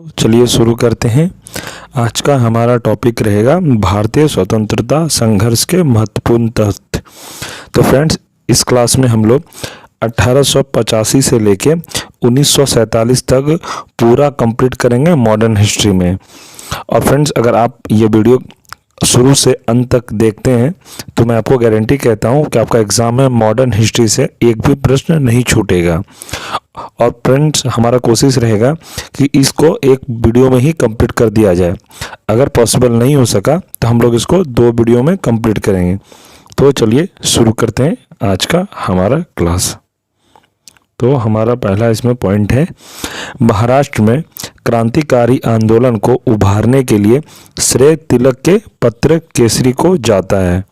चलिए शुरू करते हैं। आज का हमारा टॉपिक रहेगा भारतीय स्वतंत्रता संघर्ष के महत्वपूर्ण तथ्य। तो फ्रेंड्स, इस क्लास में हम लोग 1885 से लेके 1947 तक पूरा कंप्लीट करेंगे मॉडर्न हिस्ट्री में। और फ्रेंड्स, अगर आप ये वीडियो शुरू से अंत तक देखते हैं तो मैं आपको गारंटी कहता हूँ कि आपका एग्ज़ाम में मॉडर्न हिस्ट्री से एक भी प्रश्न नहीं छूटेगा। और फ्रेंड्स, हमारा कोशिश रहेगा कि इसको एक वीडियो में ही कंप्लीट कर दिया जाए। अगर पॉसिबल नहीं हो सका तो हम लोग इसको 2 वीडियो में कंप्लीट करेंगे। तो चलिए शुरू करते हैं आज का हमारा क्लास। तो हमारा पहला इसमें पॉइंट है, महाराष्ट्र में क्रांतिकारी आंदोलन को उभारने के लिए श्रेय तिलक के पत्र केसरी को जाता है।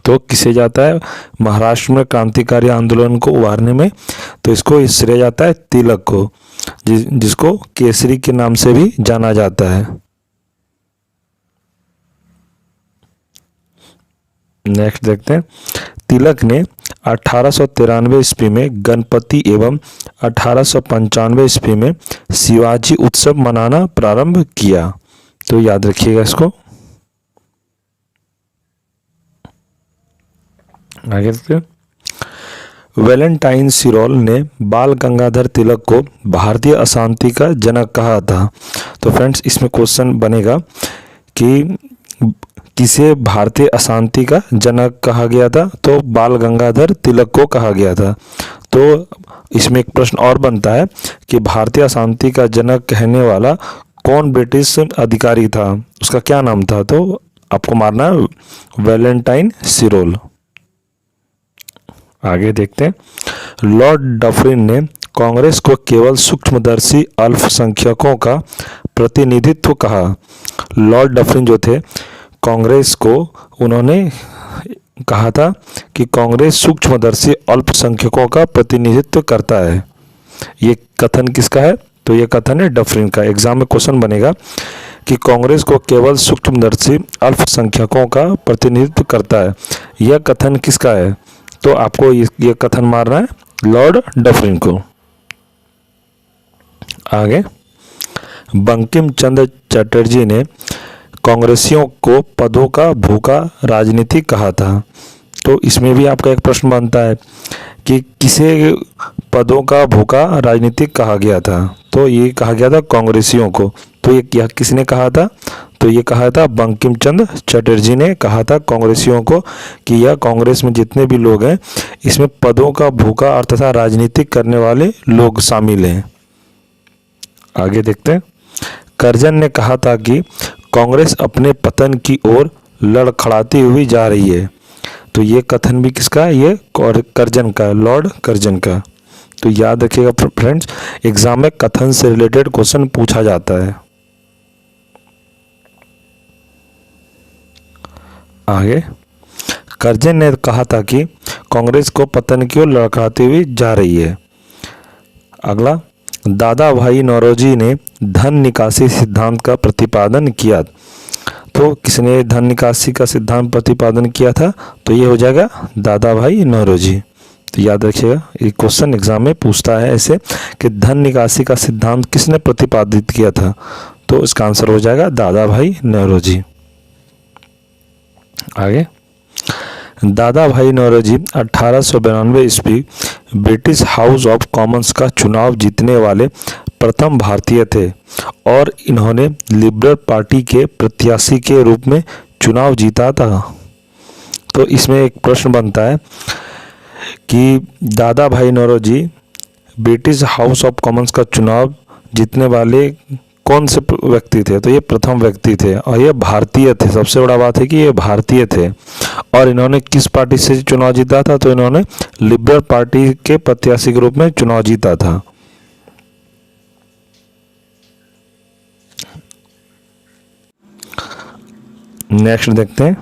तो किसे जाता है महाराष्ट्र में क्रांतिकारी आंदोलन को उभारने में? तो इसको श्रेय जाता है तिलक को, जिसको केसरी के नाम से भी जाना जाता है। नेक्स्ट देखते हैं, तिलक ने 1893 ईस्वी में गणपति एवं 1895 ईस्वी में शिवाजी उत्सव मनाना प्रारंभ किया। तो याद रखिएगा इसको। आगे देखते, वैलेंटाइन सिरोल ने बाल गंगाधर तिलक को भारतीय अशांति का जनक कहा था। तो फ्रेंड्स, इसमें क्वेश्चन बनेगा कि किसे भारतीय अशांति का जनक कहा गया था? तो बाल गंगाधर तिलक को कहा गया था। तो इसमें एक प्रश्न और बनता है कि भारतीय अशांति का जनक कहने वाला कौन ब्रिटिश अधिकारी था, उसका क्या नाम था? तो आपको मारना है वैलेंटाइन सिरोल। आगे देखते हैं, लॉर्ड डफरिन ने कांग्रेस को केवल सूक्ष्मदर्शी अल्पसंख्यकों का प्रतिनिधित्व कहा। लॉर्ड डफरिन जो थे कांग्रेस को, उन्होंने कहा था कि कांग्रेस सूक्ष्मदर्शी अल्पसंख्यकों का प्रतिनिधित्व करता है। ये कथन किसका है? तो ये कथन है डफरिन का। एग्जाम में क्वेश्चन बनेगा कि कांग्रेस को केवल सूक्ष्मदर्शी अल्पसंख्यकों का प्रतिनिधित्व करता है, यह कथन किसका है? तो आपको ये कथन मारना है लॉर्ड डफरिन को। आगे, बंकिम चंद्र चटर्जी ने कांग्रेसियों को पदों का भूखा राजनीति कहा था। तो इसमें भी आपका एक प्रश्न बनता है कि किसे पदों का भूखा राजनीतिक कहा गया था? तो ये कहा गया था कांग्रेसियों को। तो ये क्या किसने कहा था? तो ये कहा था बंकिम चंद्र चटर्जी ने कहा था कांग्रेसियों को कि यह कांग्रेस में जितने भी लोग हैं इसमें पदों का भूखा और तथा राजनीतिक करने वाले लोग शामिल हैं। आगे देखते हैं, कर्जन ने कहा था कि कांग्रेस अपने पतन की ओर लड़खड़ाती हुई जा रही है। तो ये कथन भी किसका है? ये कर्जन का, लॉर्ड कर्जन का। तो याद रखिएगा फ्रेंड्स, एग्जाम में कथन से रिलेटेड क्वेश्चन पूछा जाता है। आगे, कर्जन ने कहा था कि कांग्रेस को पतन की ओर लड़खड़ाती हुई जा रही है। अगला, दादा भाई नौरोजी ने धन निकासी सिद्धांत का प्रतिपादन किया। तो किसने धन निकासी का सिद्धांत प्रतिपादन किया था? तो ये हो जाएगा दादा भाई नौरोजी। तो याद रखिएगा, ये क्वेश्चन एग्जाम में पूछता है ऐसे कि धन निकासी का सिद्धांत किसने प्रतिपादित किया था? तो इसका आंसर हो जाएगा दादा भाई नौरोजी। आगे, दादा भाई नौरोजी 1892 ईस्वी ब्रिटिश हाउस ऑफ कॉमन्स का चुनाव जीतने वाले प्रथम भारतीय थे और इन्होंने लिबरल पार्टी के प्रत्याशी के रूप में चुनाव जीता था। तो इसमें एक प्रश्न बनता है कि Dadabhai Naoroji British House of Commons का चुनाव जीतने वाले कौन से व्यक्ति थे? तो ये प्रथम व्यक्ति थे और ये भारतीय थे। सबसे बड़ा बात है कि ये भारतीय थे। और इन्होंने किस पार्टी से चुनाव जीता था? तो इन्होंने लिबरल पार्टी के प्रत्याशी के रूप में चुनाव जीता था। नेक्स्ट देखते हैं,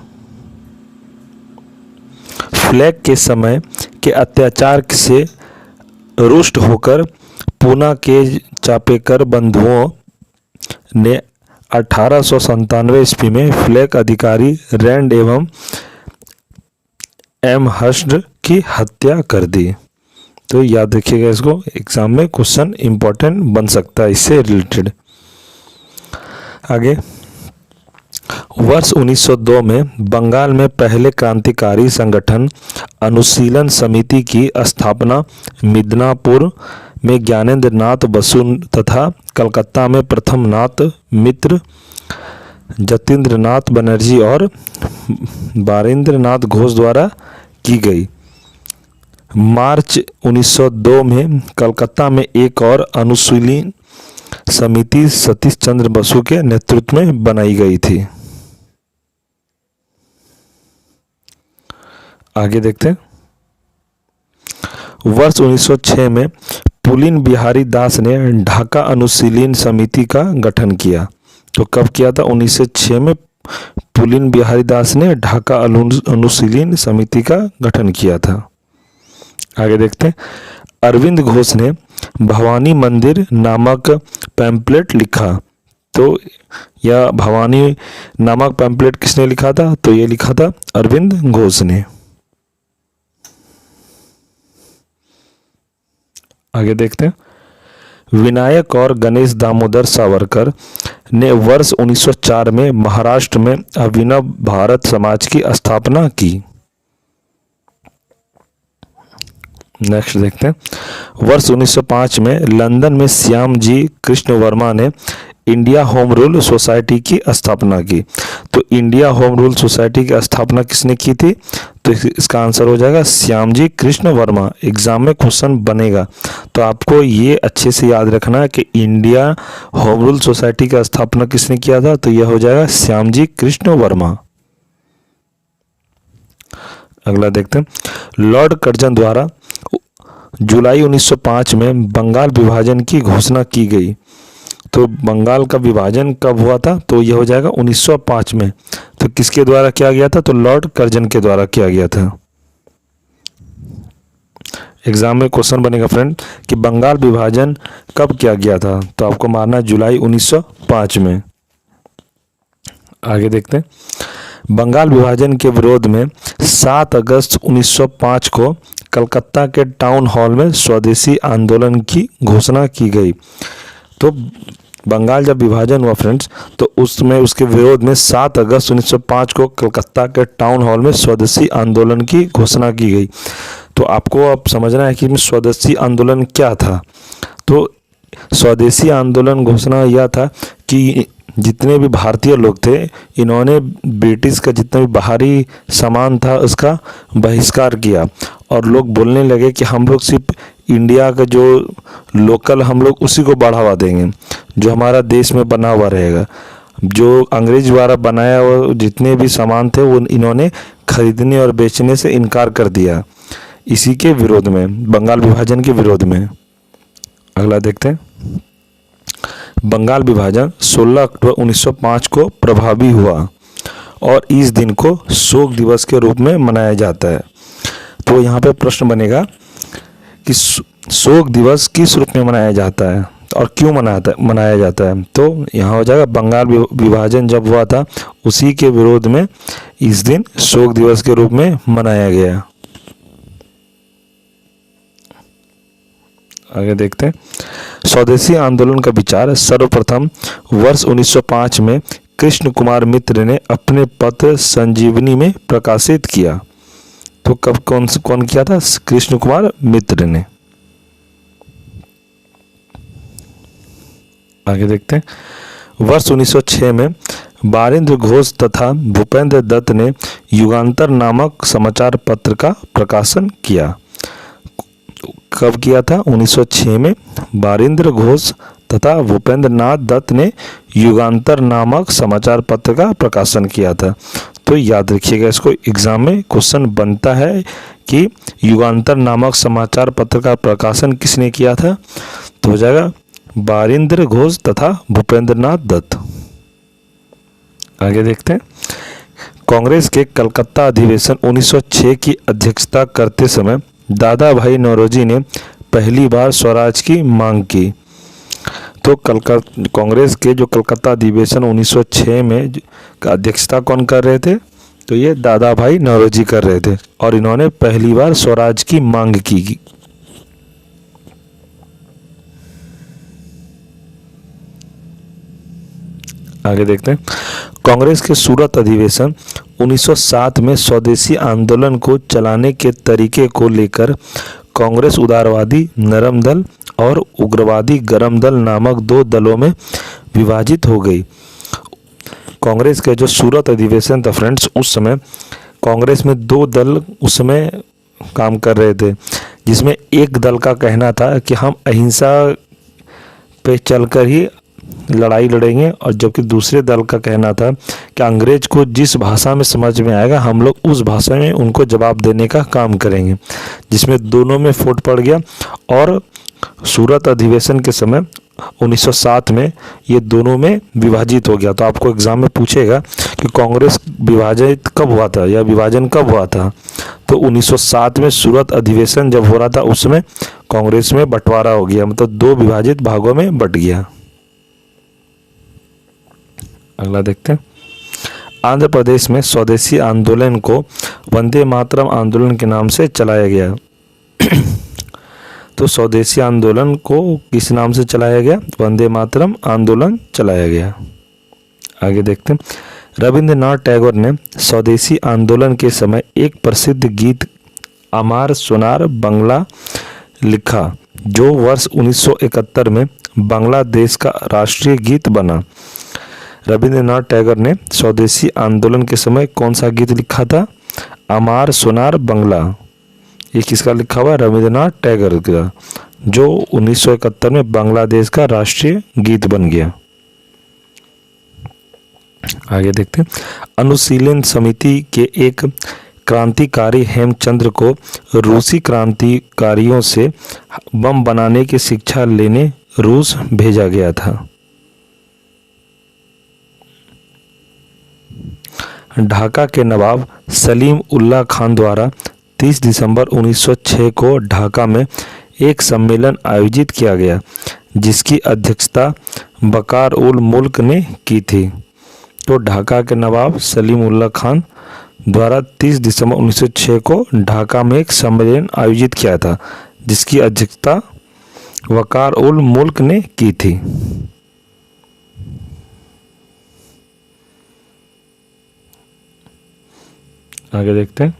फ्लैग के समय के अत्याचार से रुष्ट होकर पूना के चापेकर बंधुओं ने 1897 ईस्वी में फ्लैग अधिकारी रैंड एवं एम हर्स्ट की हत्या कर दी। तो याद रखिएगा, इसको एग्जाम में क्वेश्चन इंपॉर्टेंट बन सकता है इससे रिलेटेड। आगे, वर्ष 1902 में बंगाल में पहले क्रांतिकारी संगठन अनुशीलन समिति की स्थापना मिदनापुर में ज्ञानेंद्र नाथ बसु तथा कलकत्ता में प्रथम नाथ मित्र, जतीन्द्र नाथ बनर्जी और बारिंद्र नाथ घोष द्वारा की गई। मार्च 1902 में कलकत्ता में एक और अनुशीलन समिति सतीश चंद्र बसु के नेतृत्व में बनाई गई थी। आगे देखते हैं, वर्ष 1906 में पुलिन बिहारी दास ने ढाका अनुशीलन समिति का गठन किया। तो कब किया था? 1906 में पुलिन बिहारी दास ने ढाका अनुशीलन समिति का गठन किया था। आगे देखते हैं, अरविंद घोष ने भवानी मंदिर नामक पैम्पलेट लिखा। तो यह भवानी नामक पैम्पलेट किसने लिखा था? तो ये लिखा था अरविंद घोष ने। आगे देखते हैं, विनायक और गणेश दामोदर सावरकर ने वर्ष 1904 में महाराष्ट्र में अभिनव भारत समाज की स्थापना की। नेक्स्ट देखते हैं, वर्ष 1905 में लंदन में श्याम जी कृष्ण वर्मा ने इंडिया होम रूल सोसाइटी की स्थापना की। तो इंडिया होम रूल सोसाइटी की स्थापना किसने की थी? तो इसका आंसर हो जाएगा श्याम जी कृष्ण वर्मा। एग्जाम में क्वेश्चन बनेगा तो आपको ये अच्छे से याद रखना है कि इंडिया होम रूल सोसाइटी की स्थापना किसने किया था? तो यह हो जाएगा श्याम जी कृष्ण वर्मा। अगला देखते हैं, लॉर्ड कर्जन द्वारा जुलाई 1905 में बंगाल विभाजन की घोषणा की गई। तो बंगाल का विभाजन कब हुआ था? तो यह हो जाएगा 1905 में। तो किसके द्वारा किया गया था? तो लॉर्ड कर्जन के द्वारा किया गया था। एग्जाम में क्वेश्चन बनेगा फ्रेंड कि बंगाल विभाजन कब किया गया था? तो आपको मारना जुलाई 1905 में। आगे देखते हैं, बंगाल विभाजन के विरोध में 7 अगस्त 1905 को कलकत्ता के टाउन हॉल में स्वदेशी आंदोलन की घोषणा की गई। तो बंगाल जब विभाजन हुआ फ्रेंड्स, तो उसमें उसके विरोध में 7 अगस्त 1905 को कलकत्ता के टाउन हॉल में स्वदेशी आंदोलन की घोषणा की गई। तो आपको अब समझना है कि स्वदेशी आंदोलन क्या था। तो स्वदेशी आंदोलन घोषणा यह था कि जितने भी भारतीय लोग थे, इन्होंने ब्रिटिश का जितना भी बाहरी सामान था उसका बहिष्कार किया और लोग बोलने लगे कि हम लोग सिर्फ इंडिया का जो लोकल हम लोग उसी को बढ़ावा देंगे, जो हमारा देश में बना हुआ रहेगा। जो अंग्रेज द्वारा बनाया हुआ जितने भी सामान थे वो इन्होंने खरीदने और बेचने से इनकार कर दिया। इसी के विरोध में, बंगाल विभाजन के विरोध में। अगला देखते हैं, बंगाल विभाजन 16 अक्टूबर 1905 को प्रभावी हुआ और इस दिन को शोक दिवस के रूप में मनाया जाता है। तो यहाँ पे प्रश्न बनेगा कि शोक दिवस किस रूप में मनाया जाता है और क्यों मनाया जाता है। तो यहाँ हो जाएगा बंगाल विभाजन जब हुआ था उसी के विरोध में इस दिन शोक दिवस के रूप में मनाया गया। आगे देखते हैं, स्वदेशी आंदोलन का विचार सर्वप्रथम वर्ष 1905 में कृष्ण कुमार मित्र ने अपने पत्र संजीवनी में प्रकाशित किया। तो कब कौन किया था? कृष्ण कुमार मित्र ने। आगे देखते हैं, वर्ष 1906 में बारिंद्र घोष तथा भूपेंद्र दत्त ने युगांतर नामक समाचार पत्र का प्रकाशन किया। कब किया था? 1906 में बारिंद्र घोष तथा भूपेंद्र नाथ दत्त ने युगांतर नामक समाचार पत्र का प्रकाशन किया था। तो याद रखिएगा, इसको एग्जाम में क्वेश्चन बनता है कि युगांतर नामक समाचार पत्र का प्रकाशन किसने किया था? तो हो जाएगा बारिंद्र घोष तथा भूपेंद्र नाथ दत्त। आगे देखते हैं, कांग्रेस के कलकत्ता अधिवेशन 1906 की अध्यक्षता करते समय दादा भाई नौरोजी ने पहली बार स्वराज की मांग की। तो कांग्रेस के जो कलकत्ता अधिवेशन 1906 में का अध्यक्षता कौन कर रहे थे? तो ये दादा भाई नौरोजी कर रहे थे और इन्होंने पहली बार स्वराज की मांग की। आगे देखते हैं। कांग्रेस के सूरत अधिवेशन 1907 में स्वदेशी आंदोलन को चलाने के तरीके को लेकर कांग्रेस उदारवादी नरम दल और उग्रवादी गरम दल नामक दो दलों में विभाजित हो गई। कांग्रेस के जो सूरत अधिवेशन था फ्रेंड्स, उस समय कांग्रेस में दो दल उस समय काम कर रहे थे, जिसमें एक दल का कहना था कि हम अहिंसा पे चलकर ही लड़ाई लड़ेंगे, और जबकि दूसरे दल का कहना था कि अंग्रेज को जिस भाषा में समझ में आएगा हम लोग उस भाषा में उनको जवाब देने का काम करेंगे, जिसमें दोनों में फूट पड़ गया। और सूरत अधिवेशन के समय 1907 में ये दोनों में विभाजित हो गया। तो आपको एग्जाम में पूछेगा कि कांग्रेस विभाजित कब हुआ था या विभाजन कब हुआ था, तो 1907 में सूरत अधिवेशन जब हो रहा था उस समय कांग्रेस में बंटवारा हो गया, मतलब दो विभाजित भागों में बंट गया। अगला देखते हैं। आंध्र प्रदेश में स्वदेशी आंदोलन को वंदे मातरम आंदोलन के नाम से चलाया गया। तो स्वदेशी आंदोलन को किस नाम से चलाया गया? वंदे मातरम आंदोलन चलाया गया। आगे देखते हैं। रविंद्रनाथ टैगोर ने स्वदेशी आंदोलन के समय एक प्रसिद्ध गीत अमार सोनार बंगला लिखा, जो वर्ष 1971 में बांग्लादेश का राष्ट्रीय गीत बना। रविंद्रनाथ टैगोर ने स्वदेशी आंदोलन के समय कौन सा गीत लिखा था? अमार सोनार बंगला। ये किसका लिखा हुआ? रविंद्रनाथ टैगोर का, जो 1971 में बांग्लादेश का राष्ट्रीय गीत बन गया। आगे देखते हैं। अनुशीलन समिति के एक क्रांतिकारी हेमचंद्र को रूसी क्रांतिकारियों से बम बनाने की शिक्षा लेने रूस भेजा गया था। ढाका के नवाब सलीम उल्लाह खान द्वारा 30 दिसंबर 1906 को ढाका में एक सम्मेलन आयोजित किया गया, जिसकी अध्यक्षता बकार उल मुल्क ने की थी। तो ढाका के नवाब सलीम उल्लाह खान द्वारा 30 दिसंबर 1906 को ढाका में एक सम्मेलन आयोजित किया था, जिसकी अध्यक्षता वकार उल मुल्क ने की थी। आगे देखते हैं।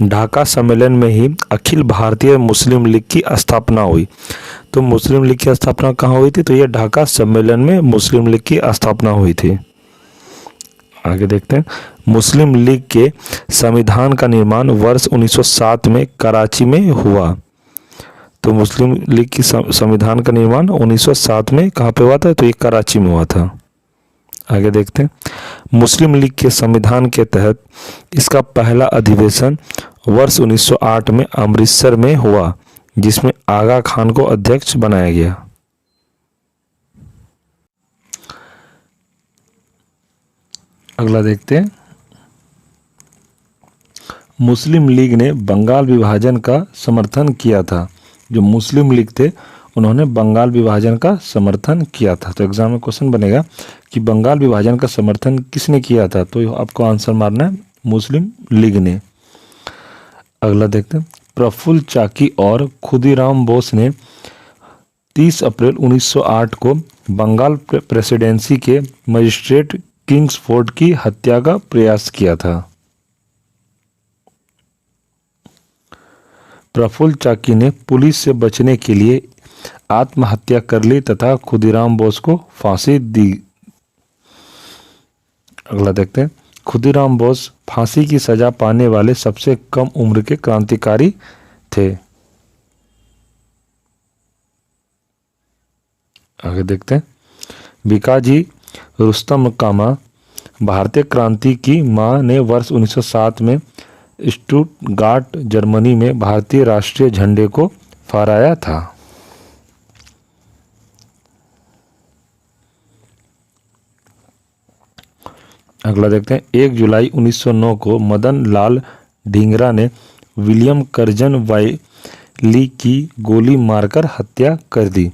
ढाका सम्मेलन में ही अखिल भारतीय मुस्लिम लीग की स्थापना हुई। तो मुस्लिम लीग की स्थापना कहाँ हुई थी? तो यह ढाका सम्मेलन में मुस्लिम लीग की स्थापना हुई थी। आगे देखते हैं। मुस्लिम लीग के संविधान का निर्माण वर्ष 1907 में कराची में हुआ। तो मुस्लिम लीग की संविधान का निर्माण 1907 में कहाँ पे हुआ था? तो ये कराची में हुआ था। आगे देखते हैं। मुस्लिम लीग के संविधान के तहत इसका पहला अधिवेशन वर्ष 1908 में अमृतसर में हुआ, जिसमें आगा खान को अध्यक्ष बनाया गया। अगला देखते हैं। मुस्लिम लीग ने बंगाल विभाजन का समर्थन किया था। जो मुस्लिम लीग थे उन्होंने बंगाल विभाजन का समर्थन किया था। तो एग्जाम में क्वेश्चन बनेगा कि बंगाल विभाजन का समर्थन किसने किया था? तो आपको आंसर मारना है मुस्लिम लीग ने। अगला देखते हैं। प्रफुल्ल चाकी और खुदीराम बोस ने 30 अप्रैल 1908 को बंगाल प्रेसिडेंसी के मजिस्ट्रेट किंग्सफोर्ड की हत्या का प्रयास किया था। प्रफुल्ल चाकी ने पुलिस से बचने के लिए आत्महत्या कर ली तथा खुदीराम बोस को फांसी दी। अगला देखते हैं। खुदीराम बोस फांसी की सजा पाने वाले सबसे कम उम्र के क्रांतिकारी थे। आगे देखते हैं। बीकाजी रुस्तम का मां भारतीय क्रांति की मां ने वर्ष 1907 में स्टुटगार्ट जर्मनी में भारतीय राष्ट्रीय झंडे को फहराया था। अगला देखते हैं। 1 जुलाई 1909 को मदन लाल ढींगरा ने विलियम कर्जन वाइली की गोली मारकर हत्या कर दी।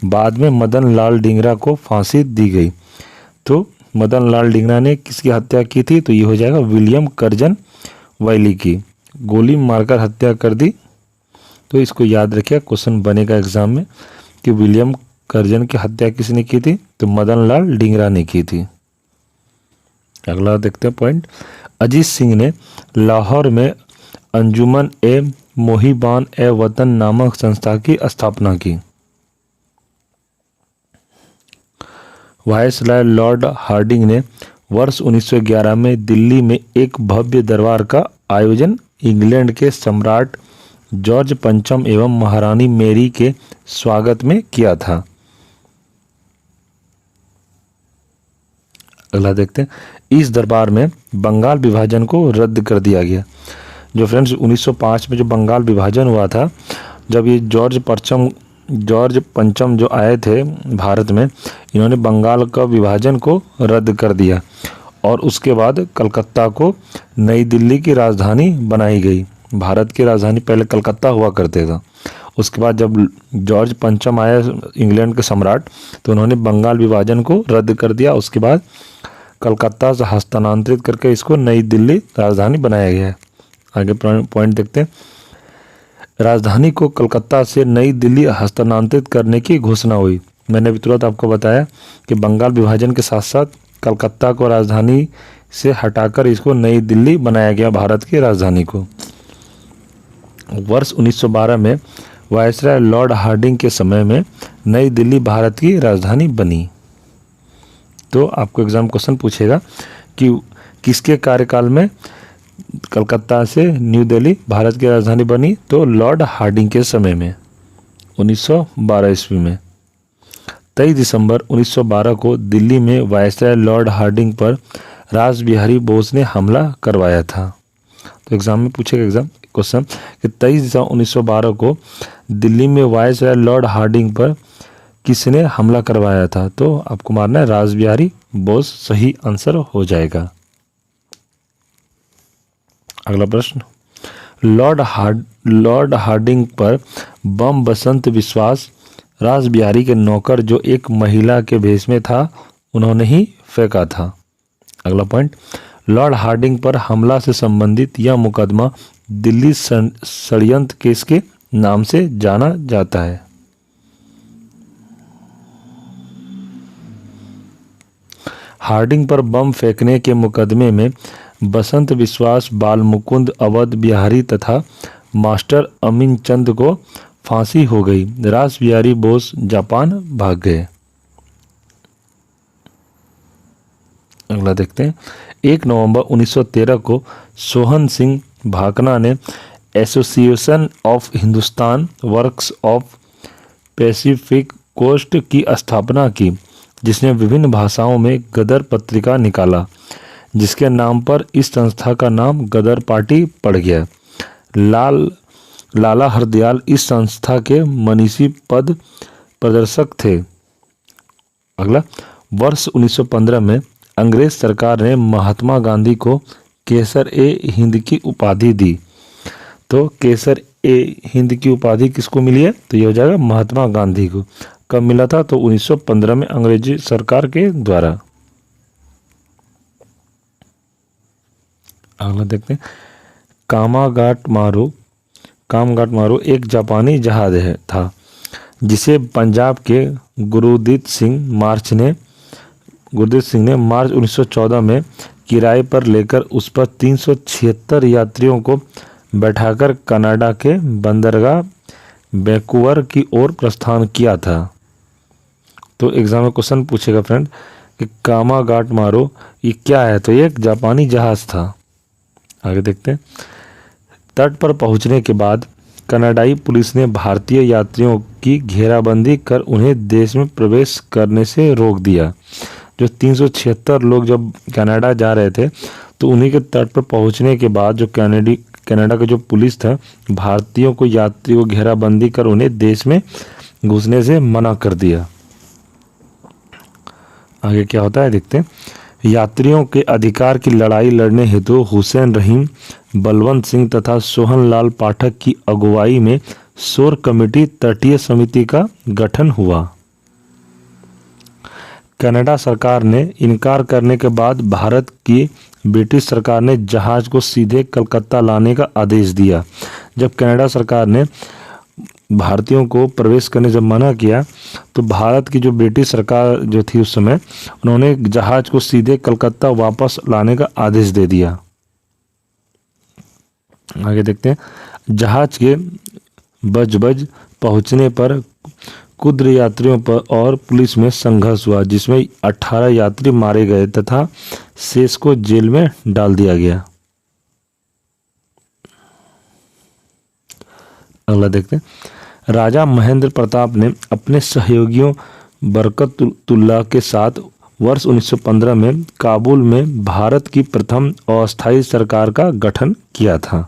बाद में मदन लाल ढींगरा को फांसी दी गई। तो मदन लाल ढींगरा ने किसकी हत्या की थी? तो ये हो जाएगा विलियम कर्जन वाइली की, गोली मारकर हत्या कर दी। तो इसको याद रखिए, क्वेश्चन बनेगा एग्जाम में कि विलियम करजन की हत्या किसने की थी? तो मदन लाल डींगरा ने की थी। अगला देखते हैं पॉइंट। अजीत सिंह ने लाहौर में अंजुमन ए मोहिबान ए वतन नामक संस्था की स्थापना की। वायसराय लॉर्ड हार्डिंग ने वर्ष 1911 में दिल्ली में एक भव्य दरबार का आयोजन इंग्लैंड के सम्राट जॉर्ज पंचम एवं महारानी मैरी के स्वागत में किया था। अगला देखते हैं। इस दरबार में बंगाल विभाजन को रद्द कर दिया गया। जो फ्रेंड्स 1905 में जो बंगाल विभाजन हुआ था, जब ये जॉर्ज पंचम जो आए थे भारत में, इन्होंने बंगाल का विभाजन को रद्द कर दिया और उसके बाद कलकत्ता को नई दिल्ली की राजधानी बनाई गई। भारत की राजधानी पहले कलकत्ता हुआ करते था। उसके बाद जब जॉर्ज पंचम आए इंग्लैंड के सम्राट, तो उन्होंने बंगाल विभाजन को रद्द कर दिया। उसके बाद कलकत्ता से हस्तांतरित करके इसको नई दिल्ली राजधानी बनाया गया है। आगे पॉइंट देखते हैं। राजधानी को कलकत्ता से नई दिल्ली हस्तांतरित करने की घोषणा हुई। मैंने भी तुरंत आपको बताया कि बंगाल विभाजन के साथ साथ कलकत्ता को राजधानी से हटाकर इसको नई दिल्ली बनाया गया, भारत की राजधानी को। वर्ष 1912 में वायसराय लॉर्ड हार्डिंग के समय में नई दिल्ली भारत की राजधानी बनी। तो आपको एग्जाम क्वेश्चन पूछेगा कि किसके कार्यकाल में कलकत्ता से न्यू दिल्ली भारत की राजधानी बनी? तो लॉर्ड हार्डिंग के समय में 1912 ईस्वी में। 23 दिसंबर 1912 को दिल्ली में वायसराय लॉर्ड हार्डिंग पर रासबिहारी बोस ने हमला करवाया था। तो एग्जाम में पूछेगा क्वेश्चन कि 23 दिसंबर 1912 को दिल्ली में वायसराय लॉर्ड हार्डिंग पर किसने हमला करवाया था? तो आपको मारना है रासबिहारी बोस, सही आंसर हो जाएगा। अगला प्रश्न। लॉर्ड हार्डिंग पर बम बसंत विश्वास रासबिहारी के नौकर जो एक महिला के भेष में था, उन्होंने ही फेंका था। अगला पॉइंट। लॉर्ड हार्डिंग पर हमला से संबंधित यह मुकदमा दिल्ली षड्यंत्र केस के नाम से जाना जाता है। हार्डिंग पर बम फेंकने के मुकदमे में बसंत विश्वास, बाल मुकुंद, अवध बिहारी तथा मास्टर अमीन चंद को फांसी हो गई। रासबिहारी बोस जापान भाग गए। अगला देखते हैं। 1 नवंबर 1913 को सोहन सिंह भाकना ने Association of Hindustan Works of Pacific Coast की स्थापना की, जिसने विभिन्न भाषाओं में गदर पत्रिका निकाला, जिसके नाम पर इस संस्था का नाम गदर पार्टी पड़ गया। लाला हरदयाल इस संस्था के मनीषी पद प्रदर्शक थे। अगला। वर्ष 1915 में अंग्रेज सरकार ने महात्मा गांधी को केसर ए हिंद की उपाधि दी। तो केसर ए हिंद की उपाधि किसको मिली है? तो ये हो जाएगा महात्मा गांधी को। कब मिला था? तो 1915 में अंग्रेजी सरकार के द्वारा। अगला देखते हैं। कामगाट मारू एक जापानी जहाज था, जिसे पंजाब के गुरदीप सिंह ने मार्च 1914 में किराए पर लेकर उस पर 376 यात्रियों को बैठाकर कनाडा के बंदरगाह वैंकूवर की ओर प्रस्थान किया था। तो एग्जाम में क्वेश्चन पूछेगा फ्रेंड कि कामागाट मारो ये क्या है? तो ये एक जापानी जहाज था। आगे देखते हैं। तट पर पहुंचने के बाद कनाडाई पुलिस ने भारतीय यात्रियों की घेराबंदी कर उन्हें देश में प्रवेश करने से रोक दिया। जो 376 लोग जब कनाडा जा रहे थे, तो उन्हीं के तट पर पहुंचने के बाद जो कनाडा का जो पुलिस था, भारतीयों को यात्रियों को घेराबंदी कर उन्हें देश में घुसने से मना कर दिया। आगे क्या होता है देखते हैं। यात्रियों के अधिकार की लड़ाई लड़ने हेतु हुसैन रहीम, बलवंत सिंह तथा सोहन लाल पाठक की अगुवाई में शोर कमेटी तटीय समिति का गठन हुआ। कनाडा सरकार ने इनकार करने के बाद भारत की ब्रिटिश सरकार ने जहाज को सीधे कलकत्ता लाने का आदेश दिया। जब कनाडा सरकार ने भारतीयों को प्रवेश करने जब मना किया तो भारत की जो ब्रिटिश सरकार जो थी उस समय, उन्होंने जहाज को सीधे कलकत्ता वापस लाने का आदेश दे दिया। आगे देखते हैं। जहाज के बज पहुंचने पर कुछ यात्रियों पर और पुलिस में संघर्ष हुआ, जिसमें 18 यात्री मारे गए तथा शेष को जेल में डाल दिया गया। अगला देखते हैं। राजा महेंद्र प्रताप ने अपने सहयोगियों बरकतुल्लाह के साथ वर्ष 1915 में काबुल में भारत की प्रथम अस्थायी सरकार का गठन किया था।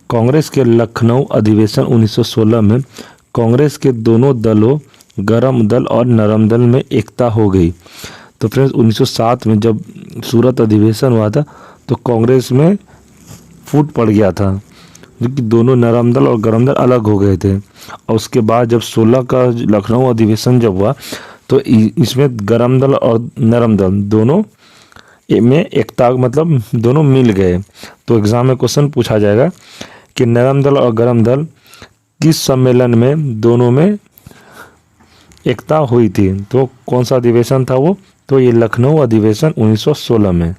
कांग्रेस के लखनऊ अधिवेशन 1916 में कांग्रेस के दोनों दलों, गरम दल और नरम दल में एकता हो गई। तो फ्रेंड्स 1907 में जब सूरत अधिवेशन हुआ था तो कांग्रेस में फूट पड़ गया था, क्योंकि दोनों नरम दल और गरम दल अलग हो गए थे। और उसके बाद जब 16 का लखनऊ अधिवेशन जब हुआ तो इसमें गरम दल और नरम दल दोनों में एकता, मतलब दोनों मिल गए। तो एग्जाम में क्वेश्चन पूछा जाएगा कि नरम दल और गरम दल किस सम्मेलन में दोनों में एकता हुई थी, तो कौन सा अधिवेशन था वो, तो ये लखनऊ अधिवेशन 1916 में।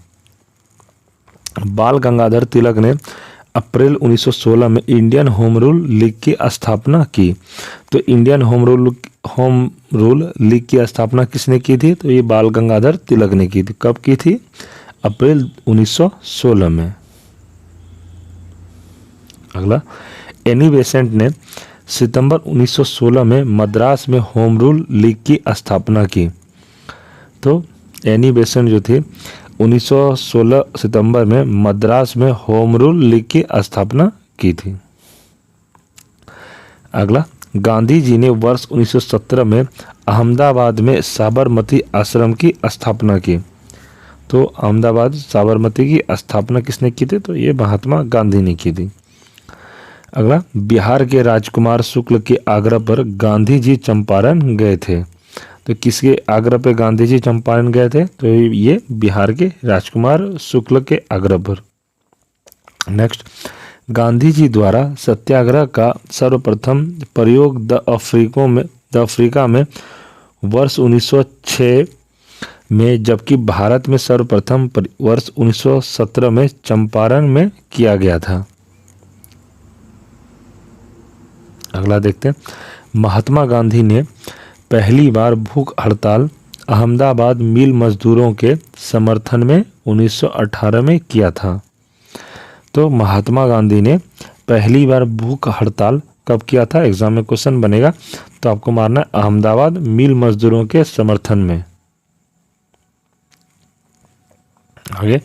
बाल गंगाधर तिलक ने अप्रैल 1916 में इंडियन होम रूल लीग की स्थापना की। तो इंडियन होम रूल लीग की स्थापना किसने की थी, तो ये बाल गंगाधर तिलक ने की थी। कब की थी, अप्रैल 1916 में। अगला, एनी बेसेंट ने सितंबर 1916 में मद्रास में होम रूल लीग की स्थापना की। तो एनी बेसेंट जो थे 1916 सितंबर में मद्रास में होम रूल लीग की स्थापना की थी। अगला, गांधी जी ने वर्ष 1917 में अहमदाबाद में साबरमती आश्रम की स्थापना की। तो अहमदाबाद साबरमती की स्थापना किसने की थी, तो ये महात्मा गांधी ने की थी। अगला, बिहार के राजकुमार शुक्ल के आग्रह पर गांधी जी चंपारण गए थे। तो किसके आग्रह पर गांधी जी चंपारण गए थे, तो ये बिहार के राजकुमार शुक्ल के आग्रह पर। नेक्स्ट, गांधी जी द्वारा सत्याग्रह का सर्वप्रथम प्रयोग द अफ्रीका में वर्ष 1906 में, जबकि भारत में सर्वप्रथम वर्ष 1917 में चंपारण में किया गया था। अगला देखते हैं। महात्मा गांधी ने पहली बार भूख हड़ताल अहमदाबाद मिल मजदूरों के समर्थन में 1918 में किया था। तो महात्मा गांधी ने पहली बार भूख हड़ताल कब किया था, एग्जाम में क्वेश्चन बनेगा, तो आपको मारना है अहमदाबाद मिल मजदूरों के समर्थन में। आगे,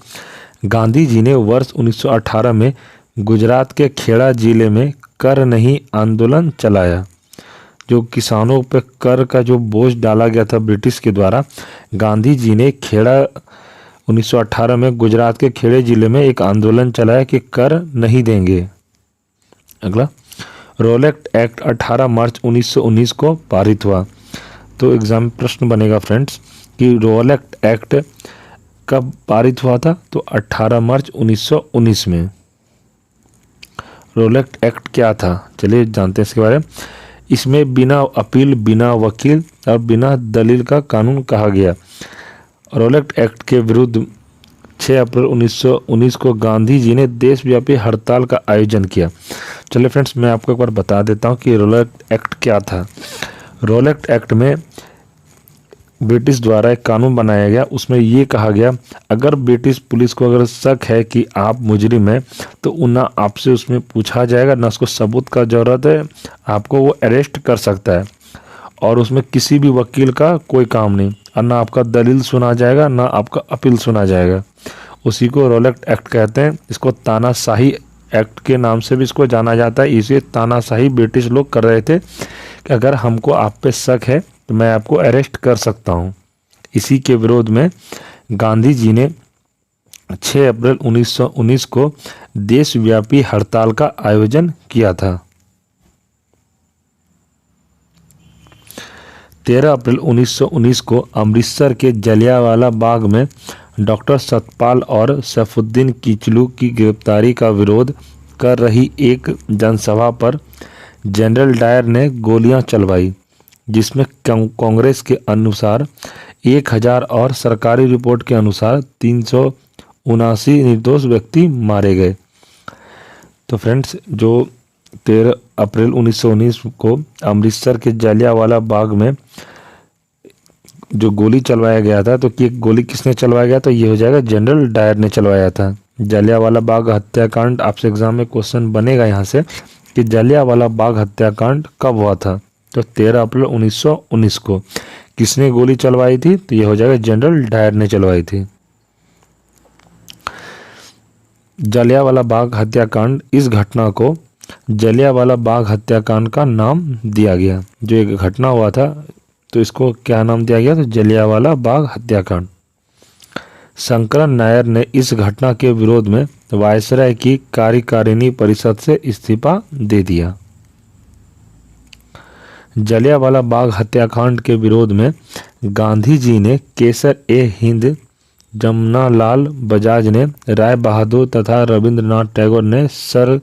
गांधी जी ने वर्ष 1918 में गुजरात के खेड़ा जिले में कर नहीं आंदोलन चलाया। जो किसानों पर कर का जो बोझ डाला गया था ब्रिटिश के द्वारा, गांधी जी ने 1918 में गुजरात के खेड़े जिले में एक आंदोलन चलाया कि कर नहीं देंगे। अगला, रोलेट एक्ट 18 मार्च 1919 को पारित हुआ। तो एग्जाम प्रश्न बनेगा फ्रेंड्स कि रोलेट एक्ट कब पारित हुआ था, तो 18 मार्च 1919 में। रोलेट एक्ट क्या था, चलिए जानते हैं इसके बारे में। इसमें बिना अपील, बिना वकील और बिना दलील का कानून कहा गया। रोलेट एक्ट के विरुद्ध 6 अप्रैल 1919 को गांधी जी ने देशव्यापी हड़ताल का आयोजन किया। चलिए फ्रेंड्स, मैं आपको एक बार बता देता हूं कि रोलेट एक्ट क्या था। रोलेट एक्ट में ब्रिटिश द्वारा एक कानून बनाया गया, उसमें ये कहा गया अगर ब्रिटिश पुलिस को अगर शक है कि आप मुजरिम हैं तो ना आपसे उसमें पूछा जाएगा, ना उसको सबूत का ज़रूरत है, आपको वो अरेस्ट कर सकता है। और उसमें किसी भी वकील का कोई काम नहीं, और ना आपका दलील सुना जाएगा, ना आपका अपील सुना जाएगा। उसी को रोलेट एक्ट कहते हैं। इसको तानाशाही एक्ट के नाम से भी इसको जाना जाता है। इसे तानाशाही ब्रिटिश लोग कर रहे थे कि अगर हमको आप पे शक है तो मैं आपको अरेस्ट कर सकता हूं। इसी के विरोध में गांधी जी ने 6 अप्रैल 1919 को देशव्यापी हड़ताल का आयोजन किया था। 13 अप्रैल 1919 को अमृतसर के जलियांवाला बाग में डॉक्टर सतपाल और सैफुद्दीन किचलू की गिरफ्तारी का विरोध कर रही एक जनसभा पर जनरल डायर ने गोलियां चलवाई, जिसमें कांग्रेस के अनुसार 1000 और सरकारी रिपोर्ट के अनुसार 379 निर्दोष व्यक्ति मारे गए। तो फ्रेंड्स, जो 13 अप्रैल 1919 को अमृतसर के जलियांवाला बाग में जो गोली चलवाया गया था, तो ये गोली किसने चलवाया गया? तो ये हो जाएगा जनरल डायर ने चलवाया था। जलियांवाला बाग हत्याकांड, आपसे एग्जाम में क्वेश्चन बनेगा यहाँ से कि जलियांवाला बाग हत्याकांड कब हुआ था? तो 13 अप्रैल 1919 को। किसने गोली चलवाई थी? तो ये हो जाएगा जनरल डायर ने चलवाई थी। जलियांवाला बाग हत्याकांड, इस घटना को जलियांवाला बाग हत्याकांड का नाम दिया गया। जो एक घटना हुआ था तो इसको क्या नाम दिया गया? तो जलियांवाला बाग हत्याकांड। शंकरन नायर ने इस घटना के विरोध में वायसराय की कार्यकारिणी परिषद से इस्तीफा दे दिया। जलियांवाला बाग हत्याकांड के विरोध में गांधी जी ने केसर-ए-हिंद, जमनालाल बजाज ने राय बहादुर तथा रविंद्रनाथ टैगोर ने सर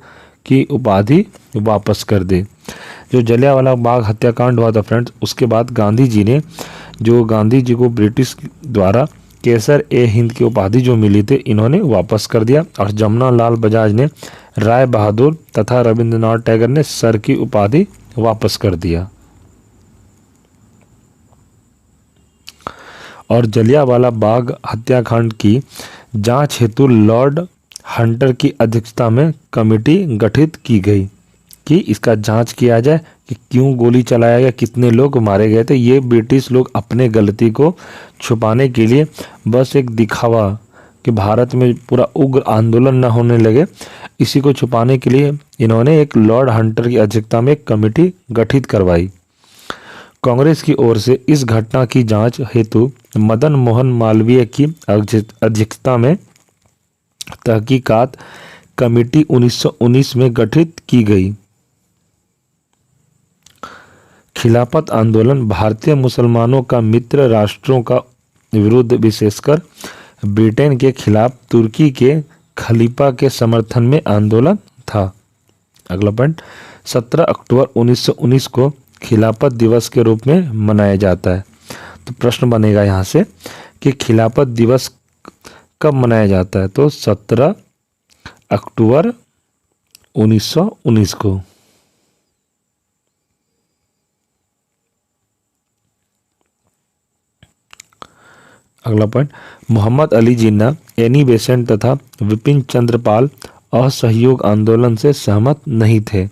की उपाधि वापस कर दी। जो जलियांवाला बाग हत्याकांड हुआ था फ्रेंड्स, उसके बाद गांधी जी को ब्रिटिश द्वारा केसर-ए-हिंद की उपाधि जो मिली थी, इन्होंने वापस कर दिया। और जमनालाल बजाज ने राय बहादुर तथा रविंद्रनाथ टैगोर ने सर की उपाधि वापस कर दिया। और जलियांवाला बाग हत्याकांड की जांच हेतु लॉर्ड हंटर की अध्यक्षता में कमेटी गठित की गई कि इसका जांच किया जाए कि क्यों गोली चलाया गया, कितने लोग मारे गए थे। ये ब्रिटिश लोग अपने गलती को छुपाने के लिए बस एक दिखावा कि भारत में पूरा उग्र आंदोलन न होने लगे, इसी को छुपाने के लिए इन्होंने एक लॉर्ड हंटर की अध्यक्षता में एक कमेटी गठित करवाई। कांग्रेस की ओर से इस घटना की जांच हेतु मदन मोहन मालवीय की अध्यक्षता में तहकीकात कमेटी 1919 में गठित की गई। खिलाफत आंदोलन भारतीय मुसलमानों का मित्र राष्ट्रों का विरुद्ध, विशेषकर ब्रिटेन के खिलाफ तुर्की के खलीफा के समर्थन में आंदोलन था। अगला पॉइंट, 17 अक्टूबर 1919 को खिलाफत दिवस के रूप में मनाया जाता है। तो प्रश्न बनेगा यहाँ से कि खिलाफत दिवस कब मनाया जाता है? तो 17 अक्टूबर 1919 को। अगला point, Mohammad Ali Jinnah, Annie Besant तथा विपिन चंद्र पाल असहयोग आंदोलन से सहमत नहीं थे।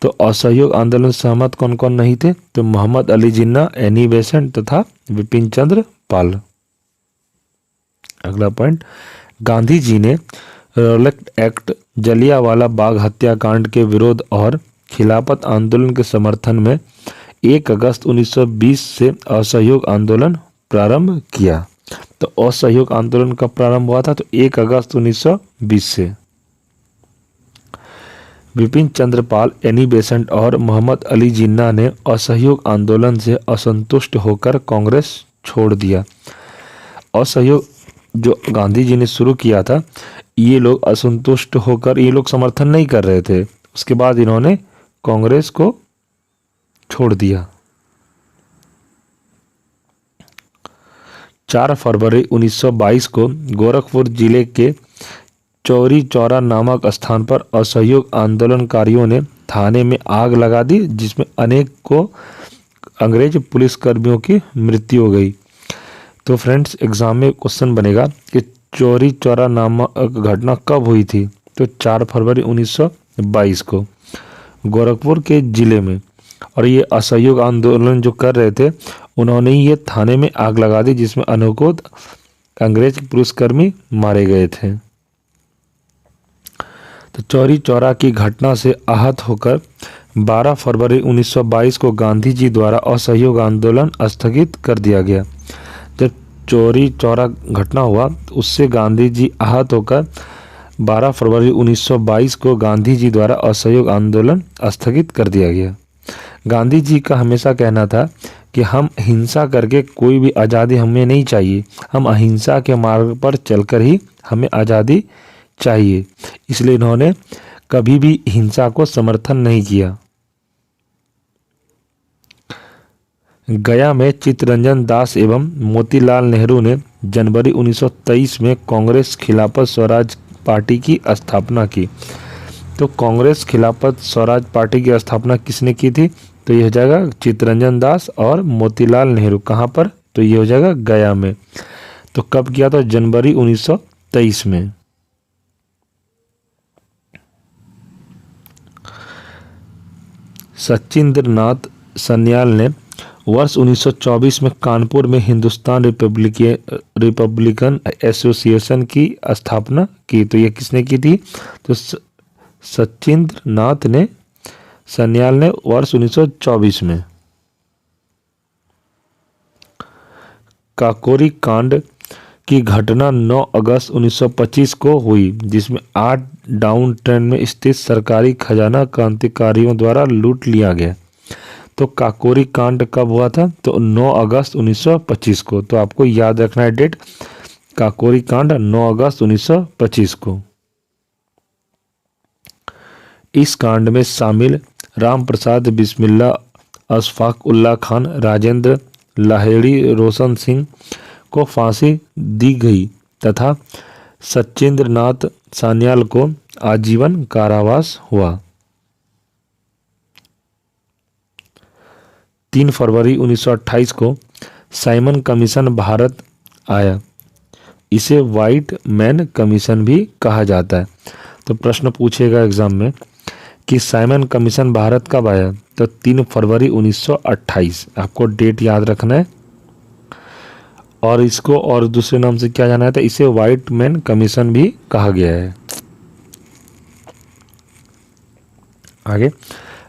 तो असहयोग आंदोलन से सहमत कौन कौन नहीं थे? तो मोहम्मद अली जिन्ना, एनी बेसेंट तथा विपिन चंद्र पाल। अगला पॉइंट, गांधी जी ने रॉलेट एक्ट, जलियांवाला बाग हत्याकांड के विरोध और खिलाफत आंदोलन के समर्थन में 1 अगस्त 1920 से असहयोग आंदोलन प्रारंभ किया। तो असहयोग आंदोलन कब प्रारंभ हुआ था? तो 1 अगस्त 1920 से। विपिन चंद्र पाल, एनी बेसेंट और मोहम्मद अली जिन्ना ने असहयोग आंदोलन से असंतुष्ट होकर कांग्रेस छोड़ दिया। असहयोग जो गांधी जी ने शुरू किया था, ये लोग असंतुष्ट होकर, ये लोग समर्थन नहीं कर रहे थे, उसके बाद इन्होंने कांग्रेस को छोड़ दिया। 4 फरवरी 1922 को गोरखपुर जिले के चौरी चौरा नामक स्थान पर असहयोग आंदोलनकारियों ने थाने में आग लगा दी, जिसमें अनेक को अंग्रेज पुलिसकर्मियों की मृत्यु हो गई। तो फ्रेंड्स, एग्जाम में क्वेश्चन बनेगा कि चौरी चौरा नामक घटना कब हुई थी? तो 4 फरवरी 1922 को गोरखपुर के जिले में। और ये असहयोग आंदोलन जो कर रहे थे, उन्होंने ये थाने में आग लगा दी, जिसमें अनेकों अंग्रेज पुलिसकर्मी मारे गए थे। तो चौरी चौरा की घटना से आहत होकर 12 फरवरी 1922 को गांधी जी द्वारा असहयोग आंदोलन स्थगित कर दिया गया। जब चौरी चौरा घटना हुआ, उससे गांधी जी आहत होकर 12 फरवरी 1922 को गांधी जी द्वारा असहयोग आंदोलन स्थगित कर दिया गया। गांधी जी का हमेशा कहना था कि हम हिंसा करके कोई भी आज़ादी हमें नहीं चाहिए, हम अहिंसा के मार्ग पर चलकर ही हमें आज़ादी चाहिए। इसलिए इन्होंने कभी भी हिंसा को समर्थन नहीं किया। गया में चित्तरंजन दास एवं मोतीलाल नेहरू ने जनवरी 1923 में कांग्रेस खिलाफत स्वराज पार्टी की स्थापना की। तो कांग्रेस खिलाफत स्वराज पार्टी की स्थापना किसने की थी? तो ये हो जाएगा चित्तरंजन दास और मोतीलाल नेहरू। कहाँ पर? तो ये हो जाएगा गया में। तो कब किया था? जनवरी 1923 में। सचिंद्रनाथ सन्याल ने वर्ष 1924 में कानपुर में हिंदुस्तान रिपब्लिकन एसोसिएशन की स्थापना की। तो ये किसने की थी? तो सचिंद्रनाथ ने सन्याल ने वर्ष 1924 में। काकोरी कांड की घटना 9 अगस्त 1925 को हुई, जिसमें 8 डाउन टाउन में स्थित सरकारी खजाना क्रांतिकारियों द्वारा लूट लिया गया। तो काकोरी कांड कब हुआ था? तो 9 अगस्त 1925 को। तो आपको याद रखना है डेट, काकोरी कांड 9 अगस्त 1925 को। इस कांड में शामिल राम प्रसाद बिस्मिल्ला, अशफाक उल्ला खान, राजेंद्र लाहेड़ी, रोशन सिंह को फांसी दी गई तथा सचिंद्रनाथ सान्याल को आजीवन कारावास हुआ। 3 फरवरी 1928 को साइमन कमीशन भारत आया। इसे व्हाइट मैन कमीशन भी कहा जाता है। तो प्रश्न पूछेगा एग्जाम में कि साइमन कमीशन भारत कब आया? तो 3 फरवरी 1928। आपको डेट याद रखना है। और इसको और दूसरे नाम से क्या जाना था? इसे व्हाइट मैन कमीशन भी कहा गया है। आगे,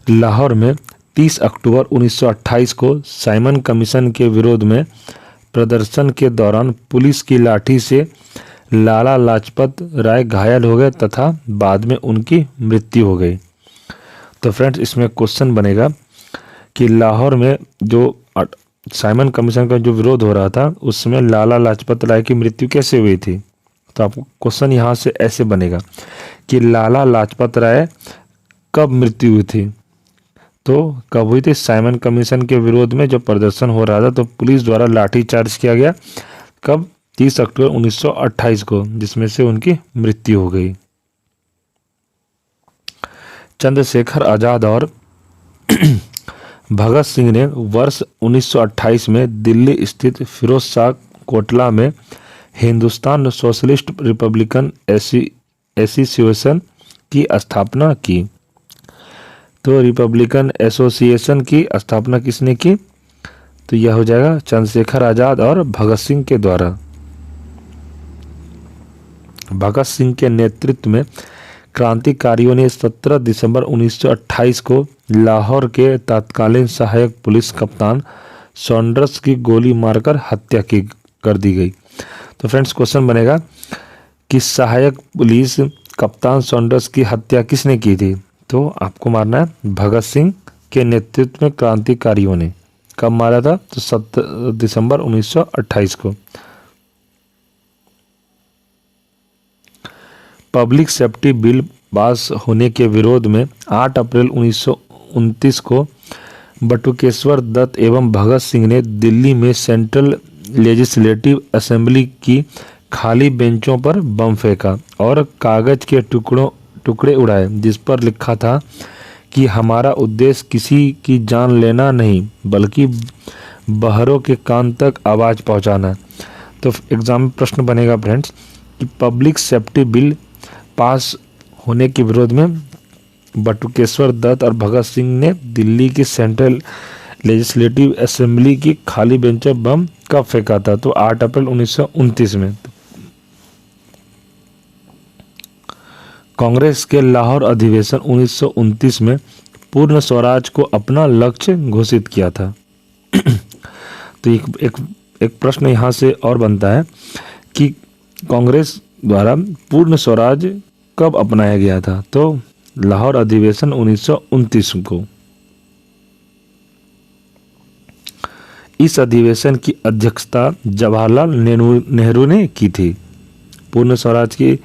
लाहौर में 30 अक्टूबर 1928 को साइमन कमीशन के विरोध में प्रदर्शन के दौरान पुलिस की लाठी से लाला लाजपत राय घायल हो गए तथा बाद में उनकी मृत्यु हो गई। तो फ्रेंड्स, इसमें क्वेश्चन बनेगा कि लाहौर में जो साइमन कमीशन का जो विरोध हो रहा था उस समय लाला लाजपत राय की मृत्यु कैसे हुई थी? तो आपको क्वेश्चन यहाँ से ऐसे बनेगा कि लाला लाजपत राय कब मृत्यु हुई थी? तो कब हुई थी? साइमन कमीशन के विरोध में जो प्रदर्शन हो रहा था तो पुलिस द्वारा लाठीचार्ज किया गया। कब? 30 अक्टूबर 1928 को, जिसमें से उनकी मृत्यु हो गई। चंद्रशेखर आजाद और भगत सिंह ने वर्ष 1928 में दिल्ली स्थित फिरोज शाह कोटला में हिंदुस्तान सोशलिस्ट रिपब्लिकन एसोसिएशन की स्थापना की। तो रिपब्लिकन एसोसिएशन की स्थापना किसने की? तो यह हो जाएगा चंद्रशेखर आजाद और भगत सिंह के द्वारा। भगत सिंह के नेतृत्व में क्रांतिकारियों ने 17 दिसंबर 1928 को लाहौर के तत्कालीन सहायक पुलिस कप्तान सॉन्डर्स की गोली मारकर हत्या कर दी गई। तो फ्रेंड्स, क्वेश्चन बनेगा कि सहायक पुलिस कप्तान सॉन्डर्स की हत्या किसने की थी? तो आपको मारना है भगत सिंह के नेतृत्व में क्रांतिकारियों ने। कब मारा था? तो 17 दिसंबर 1928 को। पब्लिक सेफ्टी बिल पास होने के विरोध में 8 अप्रैल 1929 को बटुकेश्वर दत्त एवं भगत सिंह ने दिल्ली में सेंट्रल लेजिस्लेटिव असेंबली की खाली बेंचों पर बम फेंका और कागज के टुकड़े उड़ाए, जिस पर लिखा था कि हमारा उद्देश्य किसी की जान लेना नहीं बल्कि बहरों के कान तक आवाज़ पहुंचाना। तो एग्जाम में प्रश्न बनेगा फ्रेंड्स कि पब्लिक सेफ्टी बिल पास होने के विरोध में बटुकेश्वर दत्त और भगत सिंह ने दिल्ली की सेंट्रल लेजिस्लेटिव असेंबली की खाली बेंच पर बम कब फेंका था? तो 8 अप्रैल 1929 में। कांग्रेस के लाहौर अधिवेशन 1929 में पूर्ण स्वराज को अपना लक्ष्य घोषित किया था। तो एक प्रश्न यहाँ से और बनता है कि कांग्रेस द्वारा पूर्ण स्वराज कब अपनाया गया था? तो लाहौर अधिवेशन 1929 को। इस अधिवेशन की अध्यक्षता जवाहरलाल नेहरू ने की थी। पूर्ण स्वराज की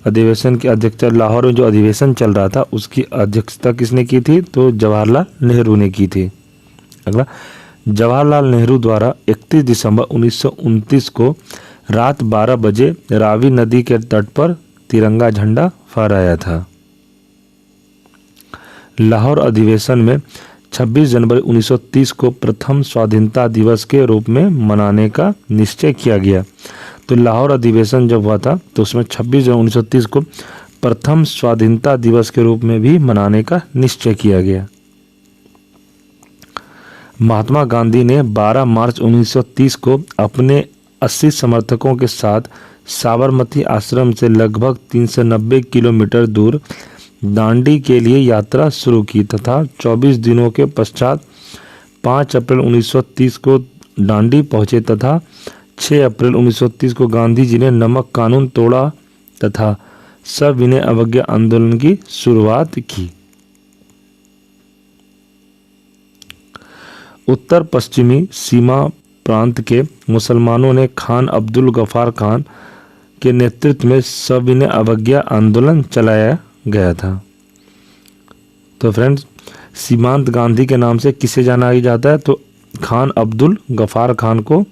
अधिवेशन की अध्यक्षता, लाहौर में जो अधिवेशन चल रहा था उसकी अध्यक्षता किसने की थी? तो जवाहरलाल नेहरू ने की थी। अगला, जवाहरलाल नेहरू द्वारा 31 दिसंबर 1929 को रात 12 बजे रावी नदी के तट पर तिरंगा झंडा फहराया था। लाहौर अधिवेशन में 26 जनवरी 1930 को प्रथम स्वाधीनता दिवस के रूप में मनाने का निश्चय किया गया। तो लाहौर अधिवेशन जब हुआ था तो उसमें 26 जनवरी 1930 को प्रथम स्वाधीनता दिवस के रूप में भी मनाने का निश्चय किया गया। महात्मा गांधी ने 12 मार्च 1930 को अपने 80 समर्थकों के साथ साबरमती आश्रम से लगभग 390 किलोमीटर दूर दांडी के लिए यात्रा शुरू की तथा 24 दिनों के पश्चात 5 अप्रैल 1930 को दांडी पहुंचे तथा 6 अप्रैल 1930 को गांधी जी ने नमक कानून तोड़ा तथा सविनय अवज्ञा आंदोलन की शुरुआत की। उत्तर पश्चिमी सीमा प्रांत के मुसलमानों ने खान अब्दुल गफ्फार खान के नेतृत्व में सविनय अवज्ञा आंदोलन चलाया गया था। तो फ्रेंड्स, सीमांत गांधी के नाम से किसे जाना जाता है? तो खान अब्दुल गफ्फार खान को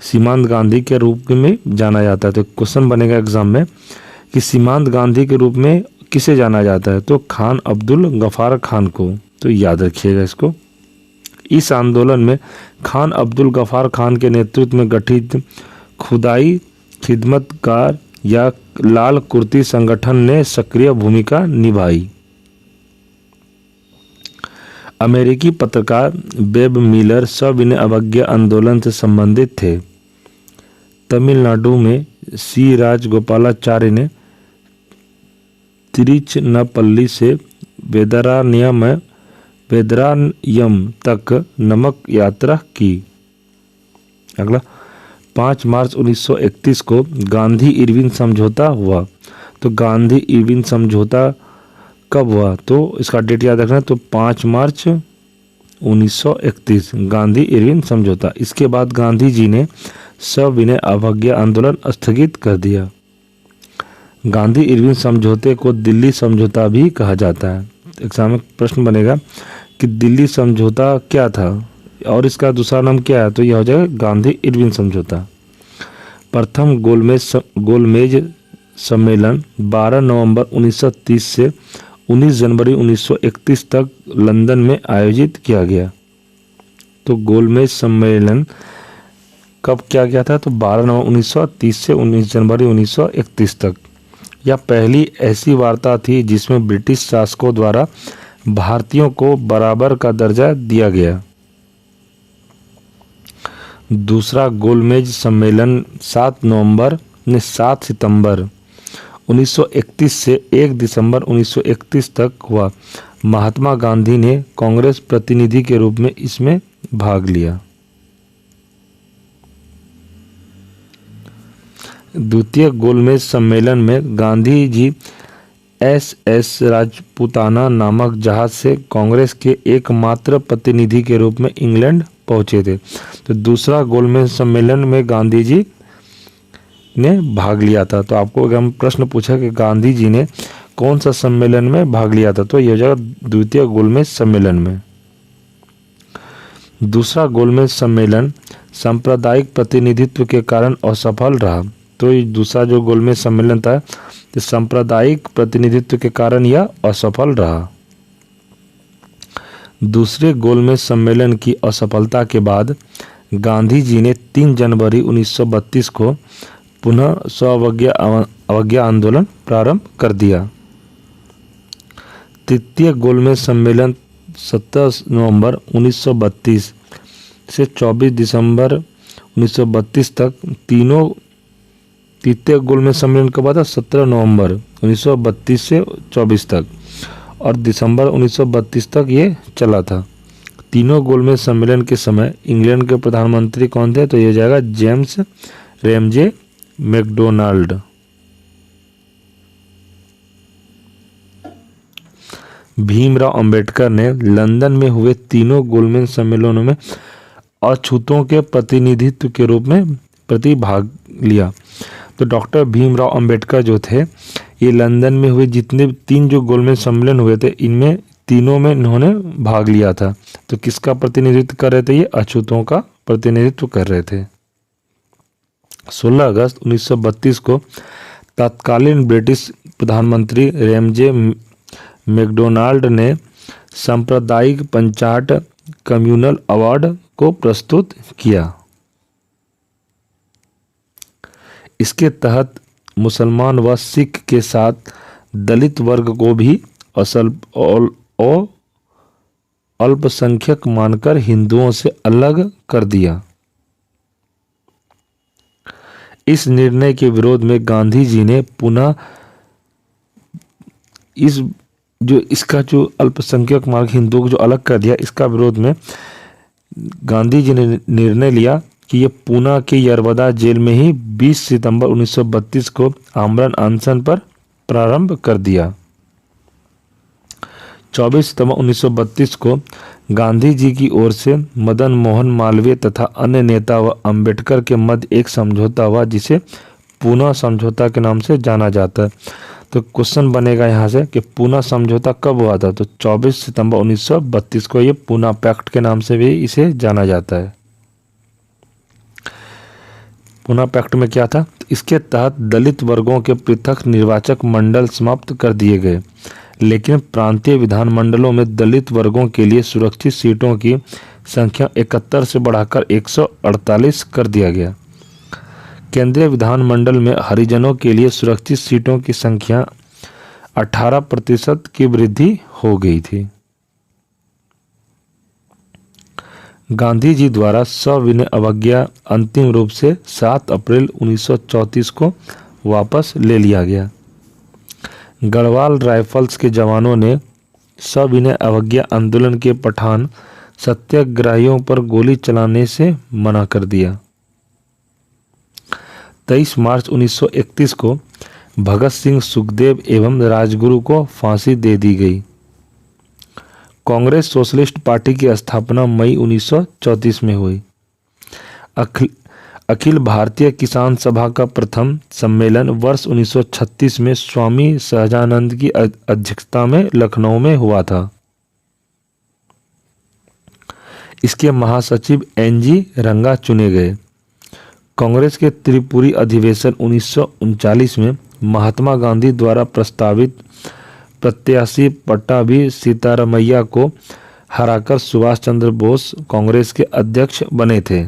सीमांत गांधी के रूप में जाना जाता है। तो क्वेश्चन बनेगा एग्जाम में कि सीमांत गांधी के रूप में किसे जाना जाता है? तो खान अब्दुल गफ्फार खान को। तो याद रखिएगा इसको। इस आंदोलन में खान अब्दुल गफ्फार खान के नेतृत्व में गठित खुदाई खिदमतकार या लाल कुर्ती संगठन ने सक्रिय भूमिका निभाई। अमेरिकी पत्रकार बेब मिलर सविनय अवज्ञा आंदोलन से संबंधित थे। तमिलनाडु में सी राजगोपालाचारी ने तिरुचिरापल्ली से वेदारण्यम तक नमक यात्रा की। अगला 5 मार्च 1931 को गांधी इरविन समझौता हुआ। तो गांधी इरविन समझौता कब हुआ? तो इसका डेट याद रखना। तो 5 मार्च 1931 गांधी इरविन समझौता। इसके बाद गांधी जी ने सविनय अवज्ञा आंदोलन स्थगित कर दिया। गांधी इरविन समझौते को दिल्ली समझौता भी कहा जाता है। एग्जाम में प्रश्न बनेगा कि दिल्ली समझौता क्या था और इसका दूसरा नाम क्या है? तो यह हो जाएगा गांधी इरविन समझौता। प्रथम गोलमेज सम्मेलन 12 नवंबर 1930 से 19 जनवरी 1931 तक लंदन में आयोजित किया गया। तो गोलमेज सम्मेलन कब किया गया था? तो 12 नवंबर 1930 से 19 जनवरी 1931 तक। यह पहली ऐसी वार्ता थी जिसमें ब्रिटिश शासकों द्वारा भारतीयों को बराबर का दर्जा दिया गया। दूसरा गोलमेज सम्मेलन 7 सितंबर 1931 से 1 दिसंबर 1931 तक हुआ। महात्मा गांधी ने कांग्रेस प्रतिनिधि के रूप में इसमें भाग लिया। द्वितीय गोलमेज सम्मेलन में गांधी जी एस राजपूताना नामक जहाज से कांग्रेस के एकमात्र प्रतिनिधि के रूप में इंग्लैंड पहुंचे थे। तो दूसरा गोलमेज सम्मेलन में गांधी जी ने भाग लिया था। तो आपको अगर हम प्रश्न पूछा कि गांधी जी ने कौन सा सम्मेलन में भाग लिया था, तो यह हो जाएगा द्वितीय गोलमेज सम्मेलन में। दूसरा गोलमेज सम्मेलन सांप्रदायिक प्रतिनिधित्व के कारण असफल रहा। तो ये दूसरा जो गोलमेज सम्मेलन था तो सांप्रदायिक प्रतिनिधित्व के कारण यह असफल रहा। दूसरे गोलमेज सम्मेलन की असफलता के बाद गांधी जी ने 3 जनवरी 1932 को पुनः अवज्ञा आंदोलन प्रारंभ कर दिया। तृतीय गोलमेज सम्मेलन 17 नवंबर 1932 से 24 दिसंबर 1932 तक तृतीय गोलमेज सम्मेलन कब हुआ था? 17 नवंबर 1932 से 24 तक और दिसंबर 1932 तक ये चला था। तीनों गोलमेज सम्मेलन के समय इंग्लैंड के प्रधानमंत्री कौन थे? तो ये जाएगा James Ramsay MacDonald. Bhimrao Ambedkar ने लंदन में हुए तीनों गोलमेज सम्मेलनों में अछूतों के प्रतिनिधित्व के रूप में प्रतिभाग लिया। तो डॉक्टर भीमराव अंबेडकर जो थे, ये लंदन में हुए जितने 3 जो गोलमेज सम्मेलन हुए थे, इनमें तीनों में इन्होंने भाग लिया था। तो किसका प्रतिनिधित्व कर रहे थे? ये अछूतों का प्रतिनिधित्व कर रहे थे। 16 अगस्त 1932 को तत्कालीन ब्रिटिश प्रधानमंत्री रेमजे मैकडोनाल्ड ने सांप्रदायिक पंचायत कम्युनल अवार्ड को प्रस्तुत किया। इसके तहत मुसलमान व सिख के साथ दलित वर्ग को भी अल्पसंख्यक मानकर हिंदुओं से अलग कर दिया। इस निर्णय के विरोध में गांधी जी ने पुनः इसका जो अल्पसंख्यक मार्ग हिंदुओं को जो अलग कर दिया, इसका विरोध में गांधी जी ने निर्णय लिया कि ये पूना के यरवदा जेल में ही 20 सितंबर 1932 को आमरण अनशन पर प्रारंभ कर दिया। 24 सितंबर 1932 को गांधी जी की ओर से मदन मोहन मालवीय तथा अन्य नेता व अंबेडकर के मध्य एक समझौता हुआ, जिसे पूना समझौता के नाम से जाना जाता है। तो क्वेश्चन बनेगा यहाँ से कि पूना समझौता कब हुआ था? तो 24 सितंबर 1932 को ये पूना पैक्ट के नाम से भी इसे जाना जाता है। पूना पैक्ट में क्या था? इसके तहत दलित वर्गों के पृथक निर्वाचक मंडल समाप्त कर दिए गए, लेकिन प्रांतीय विधानमंडलों में दलित वर्गों के लिए सुरक्षित सीटों की संख्या 71 से बढ़ाकर 148 कर दिया गया। केंद्रीय विधानमंडल में हरिजनों के लिए सुरक्षित सीटों की संख्या 18% की वृद्धि हो गई थी। गांधी जी द्वारा सविनय अवज्ञा अंतिम रूप से 7 अप्रैल 1934 को वापस ले लिया गया। गढ़वाल राइफल्स के जवानों ने सविनय अवज्ञा आंदोलन के पठान सत्याग्रहियों पर गोली चलाने से मना कर दिया। 23 मार्च 1931 को भगत सिंह, सुखदेव एवं राजगुरु को फांसी दे दी गई। कांग्रेस सोशलिस्ट पार्टी की स्थापना मई 1934 में हुई। अखिल भारतीय किसान सभा का प्रथम सम्मेलन वर्ष 1936 में स्वामी सहजानंद की अध्यक्षता में लखनऊ में हुआ था। इसके महासचिव एनजी रंगा चुने गए। कांग्रेस के त्रिपुरी अधिवेशन 1939 में महात्मा गांधी द्वारा प्रस्तावित प्रत्याशी पट्टाभी सीतारामैया को हराकर सुभाष चंद्र बोस कांग्रेस के अध्यक्ष बने थे।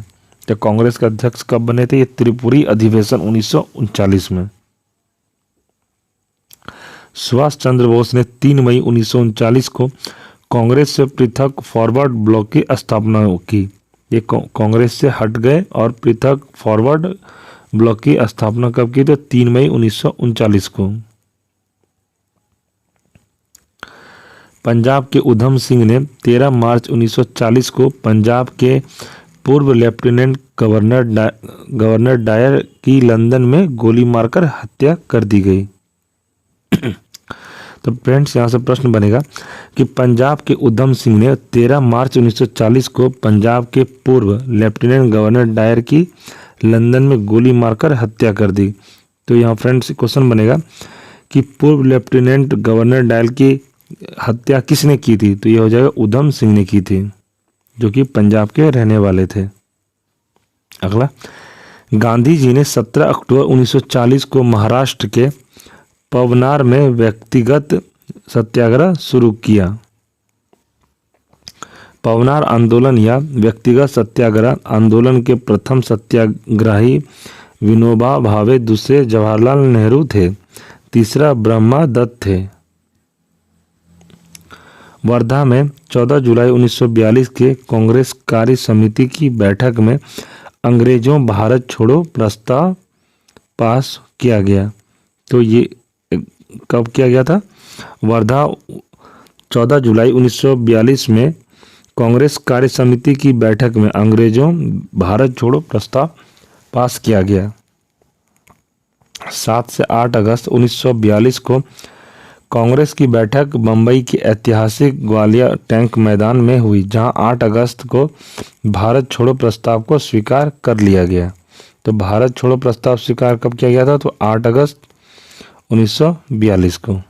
तो कांग्रेस के अध्यक्ष कब बने थे? ये त्रिपुरी अधिवेशन 1939 में। सुभाष चंद्र बोस ने 3 मई 1939 को कांग्रेस से पृथक फॉरवर्ड ब्लॉक की स्थापना की। ये कांग्रेस से हट गए और पृथक फॉरवर्ड ब्लॉक की स्थापना कब की? तो 3 मई 1939 को। पंजाब के उधम सिंह ने 13 मार्च 1940 को पंजाब के पूर्व लेफ्टिनेंट गवर्नर डायर की लंदन में गोली मारकर हत्या कर दी गई। तो फ्रेंड्स, यहाँ से प्रश्न बनेगा कि पंजाब के उधम सिंह ने 13 मार्च 1940 को पंजाब के पूर्व लेफ्टिनेंट गवर्नर डायर की लंदन में गोली मारकर हत्या कर दी। तो यहाँ फ्रेंड्स क्वेश्चन बनेगा कि पूर्व लेफ्टिनेंट गवर्नर डायर की हत्या किसने की थी? तो ये हो जाएगा उधम सिंह ने की थी, जो कि पंजाब के रहने वाले थे। अगला, गांधी जी ने 17 अक्टूबर 1940 को महाराष्ट्र के पवनार में व्यक्तिगत सत्याग्रह शुरू किया। पवनार आंदोलन या व्यक्तिगत सत्याग्रह आंदोलन के प्रथम सत्याग्रही विनोबा भावे, दूसरे जवाहरलाल नेहरू थे, तीसरा ब्रह्मा दत्त थे। वर्धा में 14 जुलाई 1942 के कांग्रेस कार्य समिति की बैठक में अंग्रेजों भारत छोड़ो प्रस्ताव पास किया गया। तो ये कब किया गया था? वर्धा 14 जुलाई 1942 में कांग्रेस कार्य समिति की बैठक में अंग्रेजों भारत छोड़ो प्रस्ताव पास किया गया। 7 से 8 अगस्त 1942 को कांग्रेस की बैठक बंबई के ऐतिहासिक ग्वालियर टैंक मैदान में हुई, जहां 8 अगस्त को भारत छोड़ो प्रस्ताव को स्वीकार कर लिया गया। तो भारत छोड़ो प्रस्ताव स्वीकार कब किया गया था? तो 8 अगस्त 1942 को।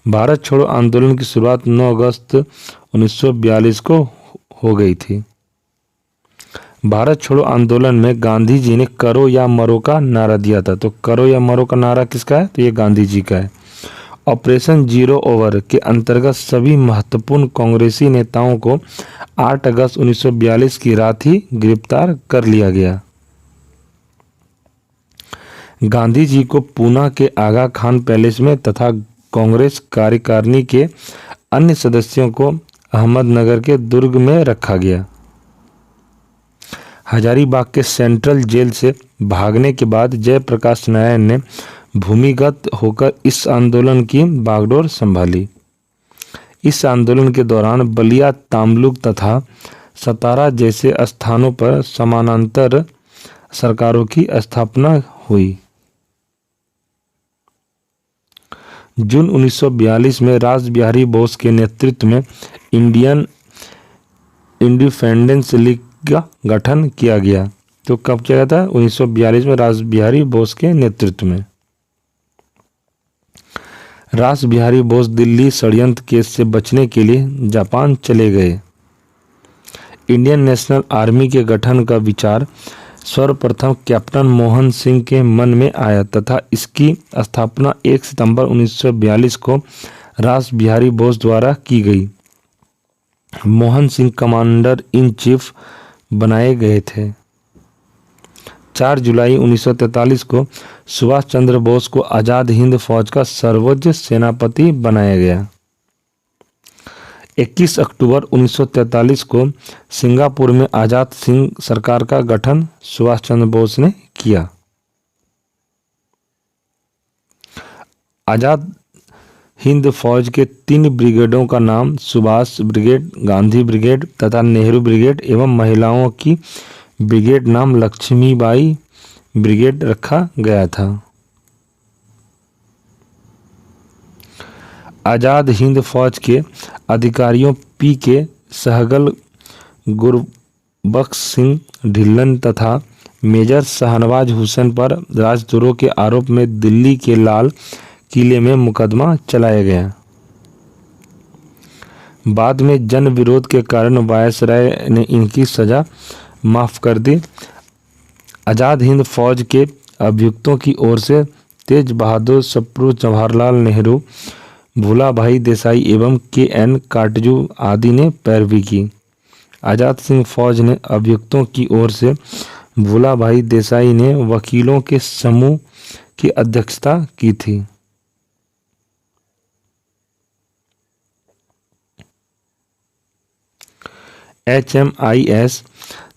भारत छोड़ो आंदोलन की शुरुआत 9 अगस्त 1942 को हो गई थी। भारत छोड़ो आंदोलन में गांधी जी ने करो या मरो का नारा दिया था। तो करो या मरो का नारा किसका है? तो ये गांधी जी का है। ऑपरेशन जीरो ओवर के अंतर्गत सभी महत्वपूर्ण कांग्रेसी नेताओं को 8 अगस्त 1942 की रात ही गिरफ्तार कर लिया गया। गांधी जी को पूना के आगा खान पैलेस में तथा कांग्रेस कार्यकारिणी के अन्य सदस्यों को अहमदनगर के दुर्ग में रखा गया। हजारीबाग के सेंट्रल जेल से भागने के बाद जयप्रकाश नारायण ने भूमिगत होकर इस आंदोलन की बागडोर संभाली। इस आंदोलन के दौरान बलिया, तामलुक तथा सतारा जैसे स्थानों पर समानांतर सरकारों की स्थापना हुई। जून 1942 में रासबिहारी बोस के नेतृत्व में इंडियन इंडिपेंडेंस लीग का गठन किया गया। तो कब किया गया था? 1942 में रासबिहारी बोस के नेतृत्व में। रासबिहारी बोस दिल्ली षड्यंत्र केस से बचने के लिए जापान चले गए। इंडियन नेशनल आर्मी के गठन का विचार सर्वप्रथम कैप्टन मोहन सिंह के मन में आया तथा इसकी स्थापना 1 सितंबर 1942 को रासबिहारी बोस द्वारा की गई। Mohan Singh commander in chief बनाए गए थे। 4 जुलाई 1943 को सुभाष चंद्र बोस को आज़ाद हिंद फौज का सर्वोच्च सेनापति बनाया गया। 21 अक्टूबर 1943 को सिंगापुर में आज़ाद हिंद सरकार का गठन सुभाष चंद्र बोस ने किया। आज़ाद हिंद फौज के 3 ब्रिगेडों का नाम सुभाष ब्रिगेड, गांधी ब्रिगेड तथा नेहरू ब्रिगेड एवं महिलाओं की ब्रिगेड नाम लक्ष्मीबाई ब्रिगेड रखा गया था। आज़ाद हिंद फौज के अधिकारियों पी के सहगल, गुरबख्श सिंह ढिल्लन तथा मेजर शाहनवाज हुसैन पर राजद्रोह के आरोप में दिल्ली के लाल किले में मुकदमा चलाया गया। बाद में जन विरोध के कारण वायसराय ने इनकी सजा माफ कर दी। आज़ाद हिंद फौज के अभियुक्तों की ओर से तेज बहादुर सप्रू, जवाहरलाल नेहरू, भूलाभाई देसाई एवं के.एन. काटजू आदि ने पैरवी की। आज़ाद सिंह फौज ने अभियुक्तों की ओर से भूलाभाई देसाई ने वकीलों के समूह की अध्यक्षता की थी। HMIS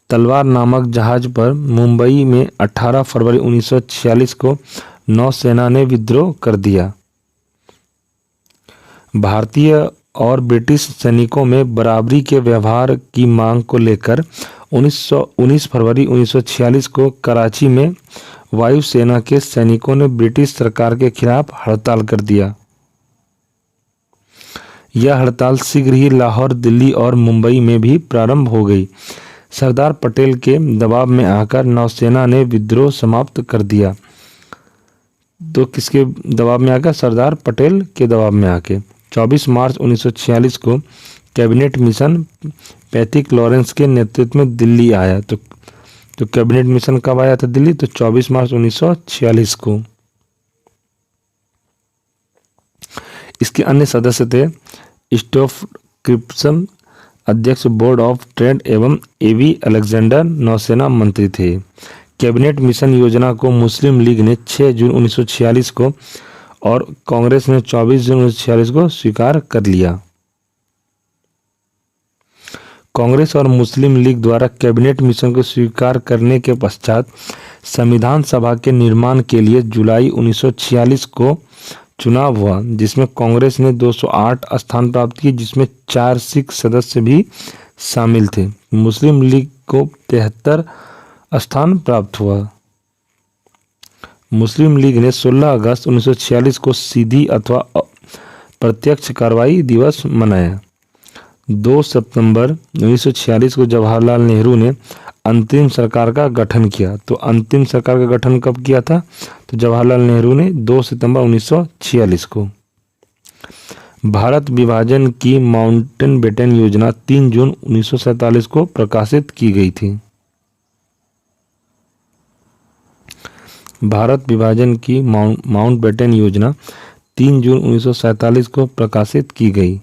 तलवार नामक जहाज पर मुंबई में 18 फरवरी 1946 को नौसेना ने विद्रोह कर दिया। भारतीय और ब्रिटिश सैनिकों में बराबरी के व्यवहार की मांग को लेकर 19 फरवरी 1946 को कराची में वायुसेना के सैनिकों ने ब्रिटिश सरकार के खिलाफ हड़ताल कर दिया। यह हड़ताल शीघ्र ही लाहौर, दिल्ली और मुंबई में भी प्रारंभ हो गई। सरदार पटेल के दबाव में आकर नौसेना ने विद्रोह समाप्त कर दिया। तो किसके दबाव में आकर? सरदार पटेल के दबाव में आके 24 मार्च 1946 को कैबिनेट मिशन पैथिक लॉरेंस के नेतृत्व में दिल्ली आया। तो कैबिनेट मिशन कब आया था दिल्ली? तो 24 मार्च 1946 को। इसके अन्य सदस्य थे स्टोफ क्रिप्सन, अध्यक्ष बोर्ड ऑफ ट्रेड एवं एवी अलेक्जेंडर नौसेना मंत्री थे। कैबिनेट मिशन योजना को मुस्लिम लीग ने 6 जून 1946 को और कांग्रेस ने 24 जून 1946 को स्वीकार कर लिया। कांग्रेस और मुस्लिम लीग द्वारा कैबिनेट मिशन को स्वीकार करने के पश्चात संविधान सभा के निर्माण के लिए जुलाई 1946 को चुनाव हुआ, जिसमें कांग्रेस ने 208 स्थान प्राप्त किए, जिसमें 4 सिख सदस्य भी शामिल थे। मुस्लिम लीग को 73 स्थान प्राप्त हुआ। मुस्लिम लीग ने 16 अगस्त 1946 को सीधी अथवा प्रत्यक्ष कार्रवाई दिवस मनाया। 2 सितंबर 1946 को जवाहरलाल नेहरू ने अंतरिम सरकार का गठन किया। तो अंतिम सरकार का गठन कब किया था? तो जवाहरलाल नेहरू ने 2 सितंबर 1946 को। भारत विभाजन की माउंटबेटन योजना 3 जून 1947 को प्रकाशित की गई थी। भारत विभाजन की माउंटबेटन योजना 3 जून 1947 को प्रकाशित की गई।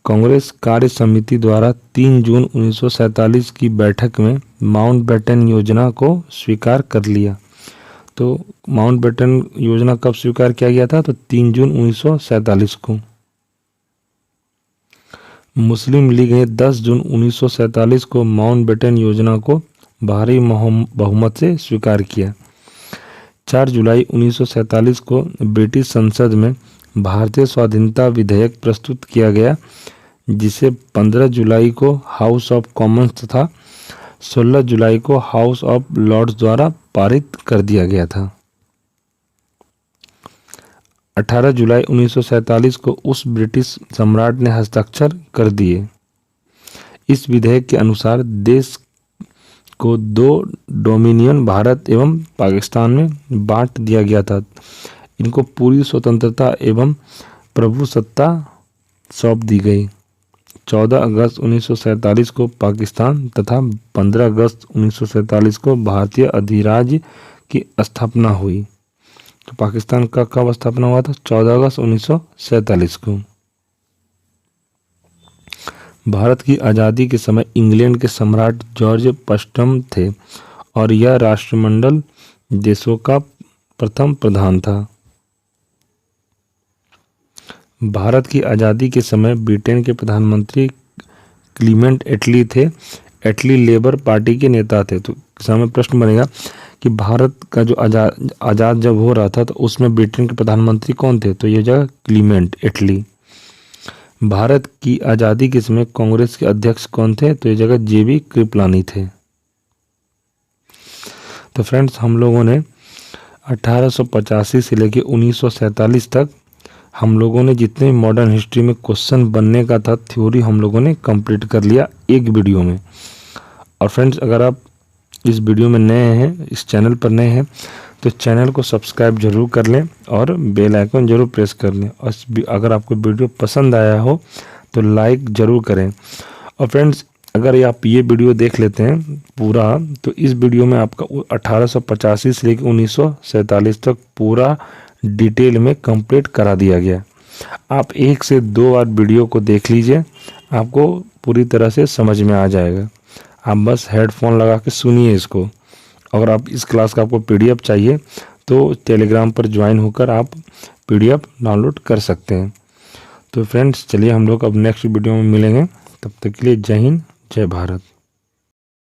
कांग्रेस कार्य समिति द्वारा 3 जून 1947 की बैठक में माउंटबेटन योजना को स्वीकार कर लिया। तो माउंटबेटन योजना कब स्वीकार किया गया था? तो 3 जून 1947 को। मुस्लिम लीग ने 10 जून 1947 को माउंटबेटन योजना को भारी बहुमत से स्वीकार किया। 4 जुलाई 1947 को ब्रिटिश संसद में भारतीय स्वाधीनता विधेयक प्रस्तुत किया गया, जिसे 15 जुलाई को हाउस ऑफ कॉमन्स तथा 16 जुलाई को हाउस ऑफ लॉर्ड्स द्वारा पारित कर दिया गया था। 18 जुलाई 1947 को उस ब्रिटिश सम्राट ने हस्ताक्षर कर दिए। इस विधेयक के अनुसार देश को 2 डोमिनियन भारत एवं पाकिस्तान में बांट दिया गया था। इनको पूरी स्वतंत्रता एवं प्रभुसत्ता सौंप दी गई। 14 अगस्त 1947 को पाकिस्तान तथा 15 अगस्त 1947 को भारतीय अधिराज्य की स्थापना हुई। तो पाकिस्तान का कब स्थापना हुआ था? 14 अगस्त 1947 को। भारत की आज़ादी के समय इंग्लैंड के सम्राट जॉर्ज पंचम थे और यह राष्ट्रमंडल देशों का प्रथम प्रधान था। भारत की आज़ादी के समय ब्रिटेन के प्रधानमंत्री क्लीमेंट एटली थे। एटली लेबर पार्टी के नेता थे। तो सामने प्रश्न बनेगा कि भारत का जो आज़ाद जब हो रहा था तो उसमें ब्रिटेन के प्रधानमंत्री कौन थे? तो ये जगह क्लीमेंट एटली। भारत की आज़ादी के समय कांग्रेस के अध्यक्ष कौन थे? तो ये जगह जेबी कृपलानी थे। तो फ्रेंड्स, हम लोगों ने 1885 से लेकर 1947 तक हम लोगों ने जितने मॉडर्न हिस्ट्री में क्वेश्चन बनने का था थ्योरी हम लोगों ने कंप्लीट कर लिया एक वीडियो में। और फ्रेंड्स, अगर आप इस वीडियो में नए हैं, इस चैनल पर नए हैं, तो चैनल को सब्सक्राइब जरूर कर लें और बेल आइकन जरूर प्रेस कर लें। और अगर आपको वीडियो पसंद आया हो तो लाइक ज़रूर करें। और फ्रेंड्स, अगर आप ये वीडियो देख लेते हैं पूरा, तो इस वीडियो में आपका 1885 से लेकर 1947 तक पूरा डिटेल में कंप्लीट करा दिया गया। आप 1 से 2 बार वीडियो को देख लीजिए, आपको पूरी तरह से समझ में आ जाएगा। आप बस हेडफोन लगा के सुनिए इसको। अगर आप इस क्लास का आपको PDF चाहिए तो टेलीग्राम पर ज्वाइन होकर आप PDF डाउनलोड कर सकते हैं। तो फ्रेंड्स, चलिए हम लोग अब नेक्स्ट वीडियो में मिलेंगे। तब तक के लिए जय हिंद, जय भारत।